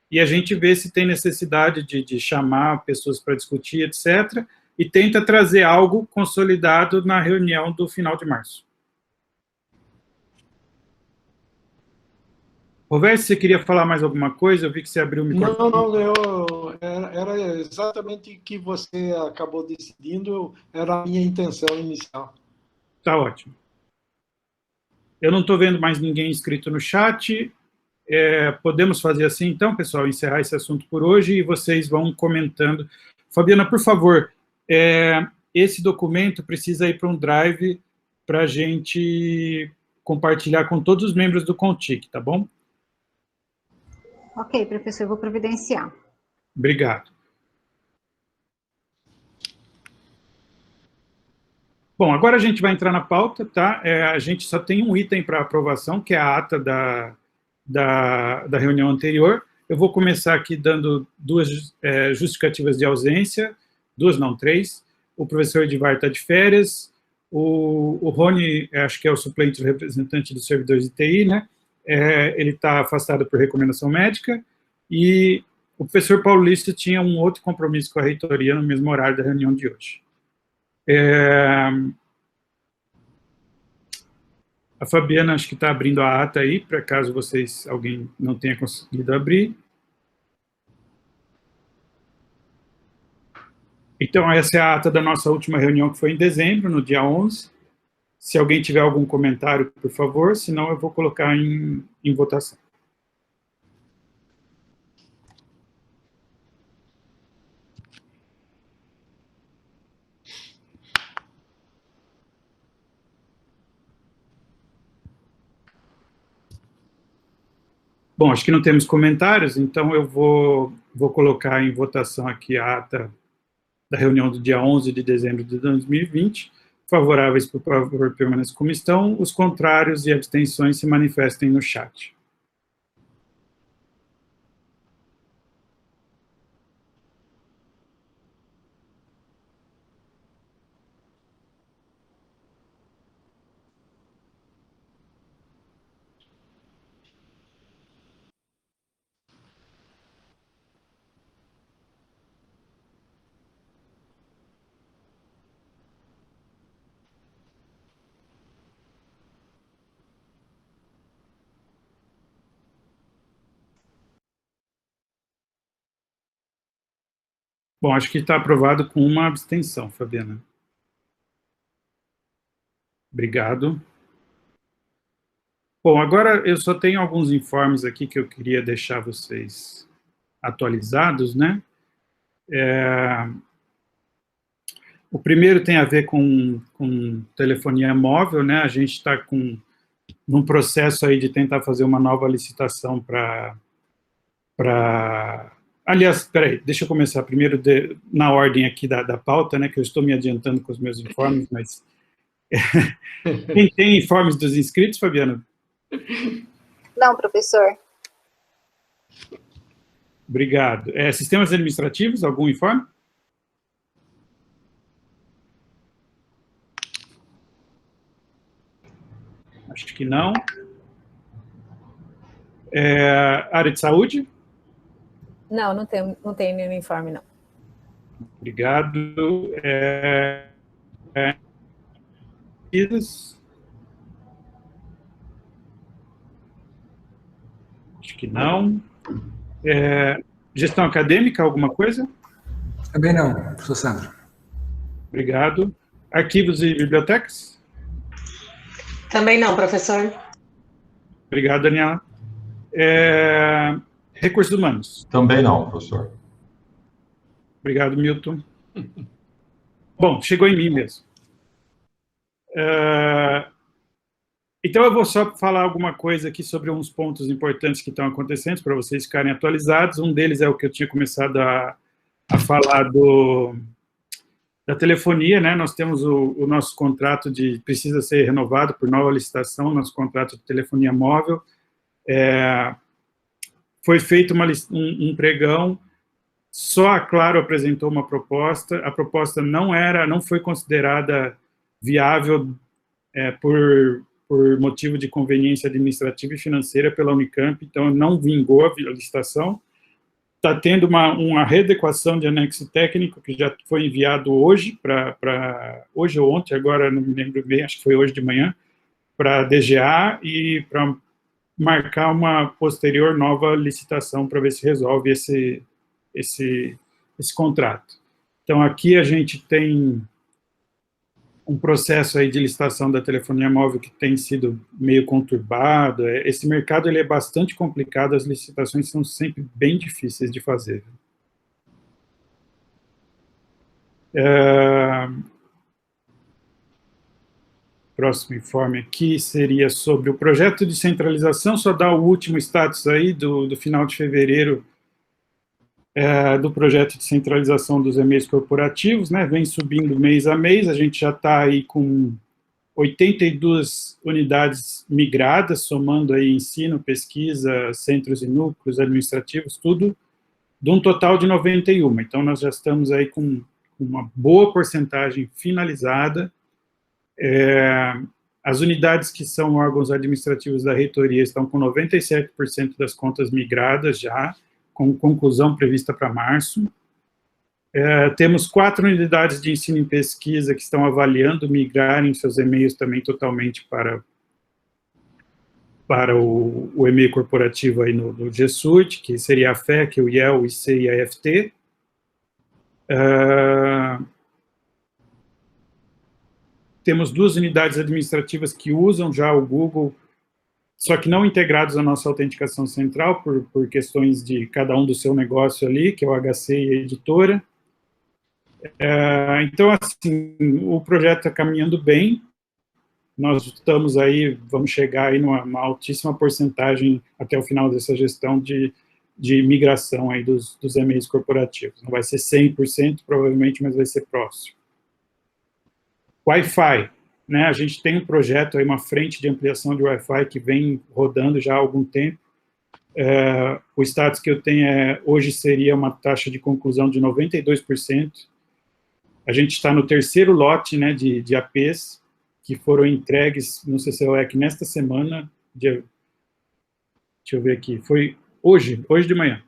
e a gente vê se tem necessidade de chamar pessoas para discutir, etc., e tenta trazer algo consolidado na reunião do final de março. Roberto, você queria falar mais alguma coisa? Eu vi que você abriu o microfone.
Não, era exatamente o que você acabou decidindo, era a minha intenção inicial.
Tá ótimo. Eu não estou vendo mais ninguém inscrito no chat. Podemos fazer assim, então, pessoal, encerrar esse assunto por hoje e vocês vão comentando. Fabiana, por favor, esse documento precisa ir para um drive para a gente compartilhar com todos os membros do CONTIC, tá bom?
Ok, professor, eu vou providenciar.
Obrigado. Bom, agora a gente vai entrar na pauta, tá? A gente só tem um item para aprovação, que é a ata da reunião anterior. Eu vou começar aqui dando 2 justificativas de ausência, 2 não, 3. O professor Edivar está de férias, o Rony, acho que é o suplente do representante dos servidores de TI, né? Ele está afastado por recomendação médica, e o professor Paulo Lício tinha um outro compromisso com a reitoria no mesmo horário da reunião de hoje. A Fabiana, acho que está abrindo a ata aí, para caso alguém não tenha conseguido abrir. Então, essa é a ata da nossa última reunião, que foi em dezembro, no dia 11. Se alguém tiver algum comentário, por favor, senão eu vou colocar em votação. Bom, acho que não temos comentários, então eu vou colocar em votação aqui a ata da reunião do dia 11 de dezembro de 2020. Favoráveis, por favor, permaneçam como estão. Os contrários e abstenções se manifestem no chat. Bom, acho que está aprovado com uma abstenção, Fabiana. Obrigado. Bom, agora eu só tenho alguns informes aqui que eu queria deixar vocês atualizados, né? O primeiro tem a ver com telefonia móvel, né? A gente está num processo aí de tentar fazer uma nova licitação para... Aliás, espera aí, deixa eu começar primeiro na ordem aqui da pauta, né? Que eu estou me adiantando com os meus informes, mas... Quem tem informes dos inscritos, Fabiana?
Não, professor.
Obrigado. Sistemas administrativos, algum informe? Acho que não. Área de saúde?
Não, não tem nenhum informe, não.
Obrigado. Acho que não. Gestão acadêmica, alguma coisa?
Também não, professor Sandro.
Obrigado. Arquivos e bibliotecas?
Também não, professor.
Obrigado, Daniela. Recursos humanos?
Também não, professor.
Obrigado, Milton. Bom, chegou em mim mesmo. Então, eu vou só falar alguma coisa aqui sobre uns pontos importantes que estão acontecendo, para vocês ficarem atualizados. Um deles é o que eu tinha começado a falar da telefonia, né? Nós temos o nosso contrato precisa ser renovado por nova licitação, nosso contrato de telefonia móvel. Foi feito um pregão, só a Claro apresentou uma proposta, a proposta não foi considerada viável por motivo de conveniência administrativa e financeira pela Unicamp, então não vingou a licitação. Está tendo uma readequação de anexo técnico que já foi enviado hoje, hoje ou ontem, agora não me lembro bem, acho que foi hoje de manhã, para a DGA e para marcar uma posterior nova licitação para ver se resolve esse contrato. Então, aqui a gente tem um processo aí de licitação da telefonia móvel que tem sido meio conturbado. Esse mercado ele é bastante complicado, as licitações são sempre bem difíceis de fazer. Próximo informe aqui seria sobre o projeto de centralização, só dá o último status aí do final de fevereiro do projeto de centralização dos e-mails corporativos, né, vem subindo mês a mês, a gente já está aí com 82 unidades migradas, somando aí ensino, pesquisa, centros e núcleos administrativos, tudo, de um total de 91. Então, nós já estamos aí com uma boa porcentagem finalizada. As unidades que são órgãos administrativos da reitoria estão com 97% das contas migradas já, com conclusão prevista para março. Temos 4 unidades de ensino e pesquisa que estão avaliando migrarem seus e-mails também totalmente para o e-mail corporativo aí no G Suite, que seria a FEC, o IEL, o IC e a FT. Temos 2 unidades administrativas que usam já o Google, só que não integrados à nossa autenticação central, por questões de cada um do seu negócio ali, que é o HC e a editora. Então, assim, o projeto está caminhando bem, nós estamos aí, vamos chegar aí numa altíssima porcentagem até o final dessa gestão de migração aí dos e-mails corporativos. Não vai ser 100%, provavelmente, mas vai ser próximo. Wi-Fi. Né, a gente tem um projeto, aí, uma frente de ampliação de Wi-Fi que vem rodando já há algum tempo. O status que eu tenho hoje seria uma taxa de conclusão de 92%. A gente está no 3º lote, né, de APs que foram entregues no CCOEC nesta semana, deixa eu ver aqui, foi hoje de manhã,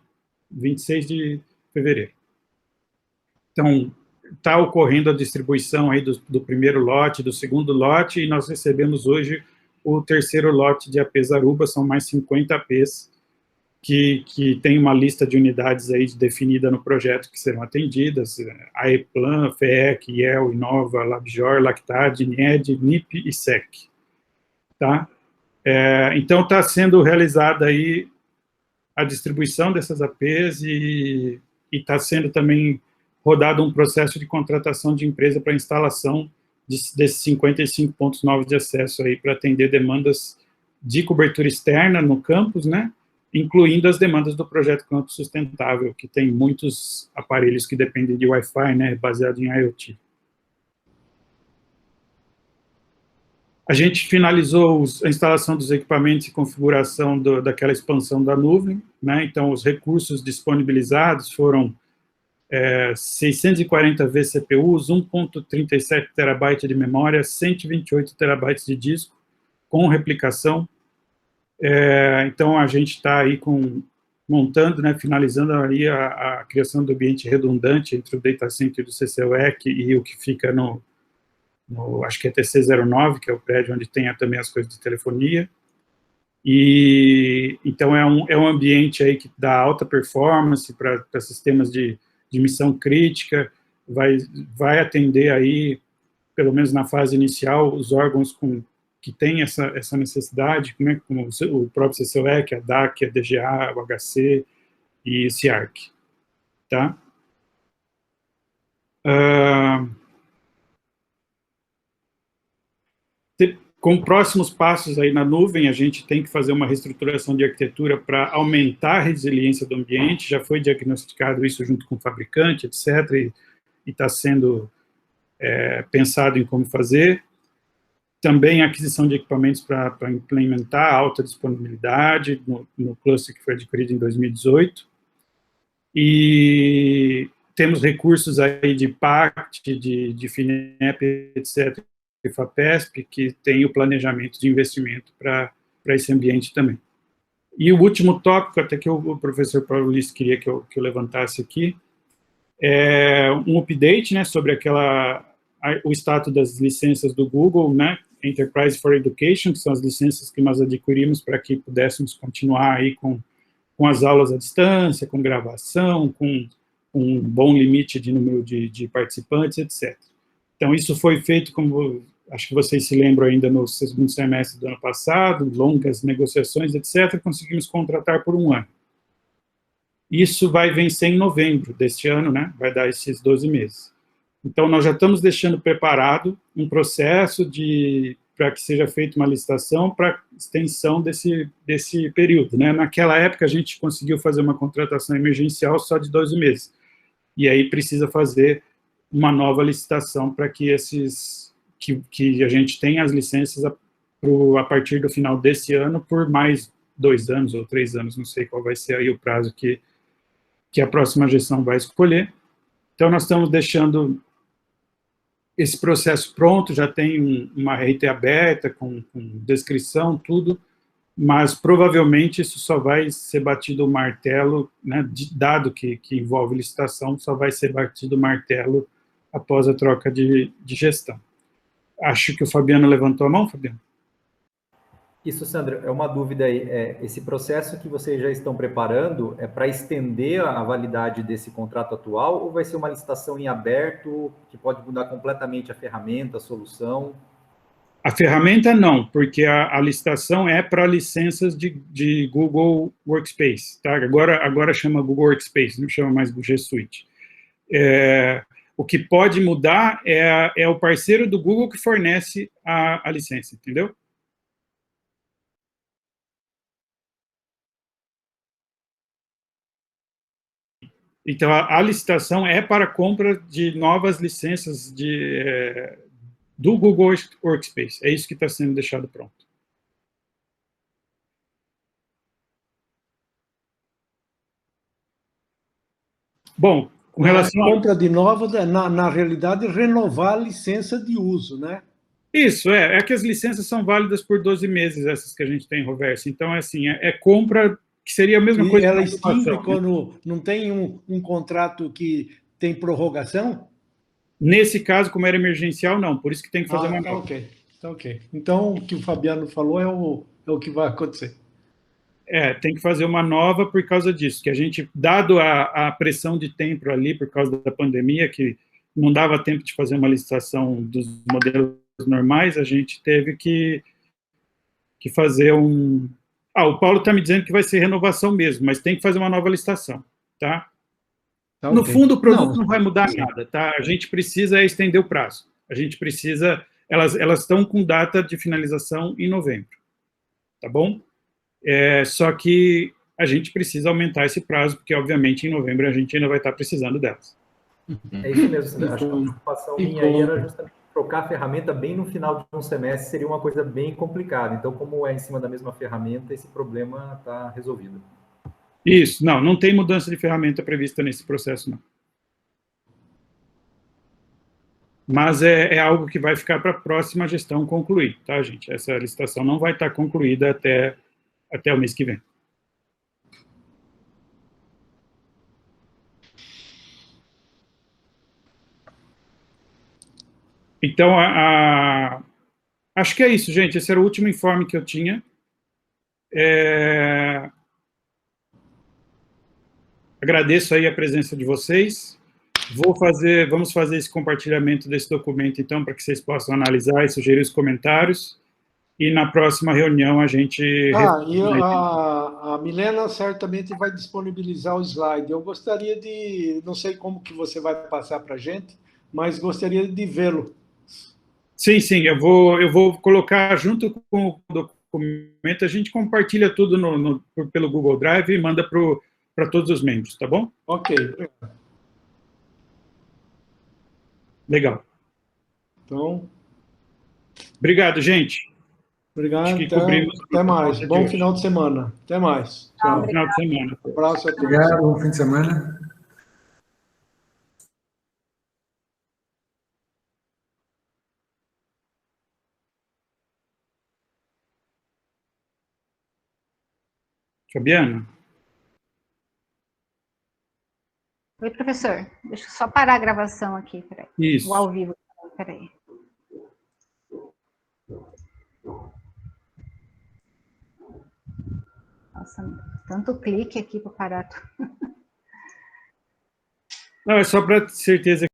26 de fevereiro. Então, está ocorrendo a distribuição aí do primeiro lote, do segundo lote, e nós recebemos hoje o 3º lote de APs Aruba, são mais 50 APs, que tem uma lista de unidades aí definida no projeto que serão atendidas, AEPLAN, FEEC, IEL, Inova, Labjor, Lactad, NIED, NIP e SEC. Tá? Então, está sendo realizada aí a distribuição dessas APs e está sendo também rodado um processo de contratação de empresa para instalação desses 55 pontos novos de acesso aí para atender demandas de cobertura externa no campus, né, incluindo as demandas do projeto Campus Sustentável, que tem muitos aparelhos que dependem de Wi-Fi, né, baseado em IoT. A gente finalizou a instalação dos equipamentos e configuração daquela expansão da nuvem, né, então os recursos disponibilizados foram 640 vCPUs, 1.37 TB de memória, 128 TB de disco, com replicação. Então, a gente está aí montando, né, finalizando aí a criação do ambiente redundante entre o data center do CCOEC e o que fica acho que é TC09, que é o prédio onde tem também as coisas de telefonia. E então é um ambiente aí que dá alta performance para sistemas de missão crítica, vai atender aí, pelo menos na fase inicial, os órgãos que têm essa necessidade, né, como o próprio CCOEC, a DAC, a DGA, o HC e o CIARC, tá? Com próximos passos aí na nuvem, a gente tem que fazer uma reestruturação de arquitetura para aumentar a resiliência do ambiente, já foi diagnosticado isso junto com o fabricante, etc., e está sendo pensado em como fazer. Também a aquisição de equipamentos para implementar a alta disponibilidade no cluster que foi adquirido em 2018. E temos recursos aí de PACT, de FINEP, etc., e FAPESP, que tem o planejamento de investimento para esse ambiente também. E o último tópico, até que o professor Paulo Ulisses queria que eu levantasse aqui, é um update, né, sobre o status das licenças do Google, né, Enterprise for Education, que são as licenças que nós adquirimos para que pudéssemos continuar aí com as aulas à distância, com gravação, com um bom limite de número de participantes, etc. Então, isso foi feito, como acho que vocês se lembram ainda no segundo semestre do ano passado, longas negociações, etc., conseguimos contratar por 1 ano. Isso vai vencer em novembro deste ano, né? Vai dar esses 12 meses. Então, nós já estamos deixando preparado um processo para que seja feita uma licitação para extensão desse período, né? Naquela época, a gente conseguiu fazer uma contratação emergencial só de 12 meses. E aí precisa fazer uma nova licitação para que que a gente tenha as licenças a partir do final desse ano por mais 2 anos ou 3 anos, não sei qual vai ser aí o prazo que a próxima gestão vai escolher. Então, nós estamos deixando esse processo pronto, já tem uma RT aberta, com descrição, tudo, mas provavelmente isso só vai ser batido o martelo, né, dado que envolve licitação, só vai ser batido o martelo após a troca de gestão. Acho que o Fabiano levantou a mão, Fabiano?
Isso, Sandra, é uma dúvida aí. Esse processo que vocês já estão preparando é para estender a validade desse contrato atual ou vai ser uma licitação em aberto que pode mudar completamente a ferramenta, a solução?
A ferramenta não, porque a licitação é para licenças de Google Workspace, tá? Agora chama Google Workspace, não chama mais G Suite. O que pode mudar é o parceiro do Google que fornece a licença, entendeu? Então, a licitação é para a compra de novas licenças do Google Workspace. É isso que está sendo deixado pronto. Bom, com relação
a compra de novas, na realidade, renovar a licença de uso, né?
Isso, é que as licenças são válidas por 12 meses, essas que a gente tem em Roverso. Então, é assim, compra, que seria a mesma coisa.
E ela extingue quando não tem um contrato que tem prorrogação?
Nesse caso, como era emergencial, não. Por isso que tem que fazer uma nova.
Ok. Então, o que o Fabiano falou é o que vai acontecer.
Tem que fazer uma nova por causa disso, que a gente, dado a pressão de tempo ali, por causa da pandemia, que não dava tempo de fazer uma licitação dos modelos normais, a gente teve que fazer um... o Paulo está me dizendo que vai ser renovação mesmo, mas tem que fazer uma nova licitação, tá? No fundo, o produto não vai mudar nada, tá? A gente precisa estender o prazo. A gente precisa... Elas estão com data de finalização em novembro, tá bom? Só que a gente precisa aumentar esse prazo, porque, obviamente, em novembro a gente ainda vai estar precisando delas.
É isso mesmo. Acho que a preocupação minha aí era justamente trocar a ferramenta bem no final de um semestre, seria uma coisa bem complicada. Então, como é em cima da mesma ferramenta, esse problema está resolvido.
Isso, não tem mudança de ferramenta prevista nesse processo, não. Mas é algo que vai ficar para a próxima gestão concluir, tá, gente? Essa licitação não vai estar concluída até o mês que vem. Então, acho que é isso, gente. Esse era o último informe que eu tinha. Agradeço aí a presença de vocês. Vamos fazer esse compartilhamento desse documento, então, para que vocês possam analisar e sugerir os comentários. E na próxima reunião a gente...
E a Milena certamente vai disponibilizar o slide. Eu gostaria de... Não sei como que você vai passar para a gente, mas gostaria de vê-lo.
Sim, eu vou colocar junto com o documento, a gente compartilha tudo pelo Google Drive e manda para todos os membros, tá bom?
Ok.
Legal.
Então...
Obrigado, gente.
Obrigado,
até
mais. Bom final de semana. Até mais. Tchau.
Bom final de semana.
Um abraço a todos.
Obrigado, bom fim de semana.
Fabiana?
Oi, professor. Deixa eu só parar a gravação aqui, peraí.
Isso.
O ao vivo, peraí. Nossa, tanto clique aqui para parar.
Não, é só para certeza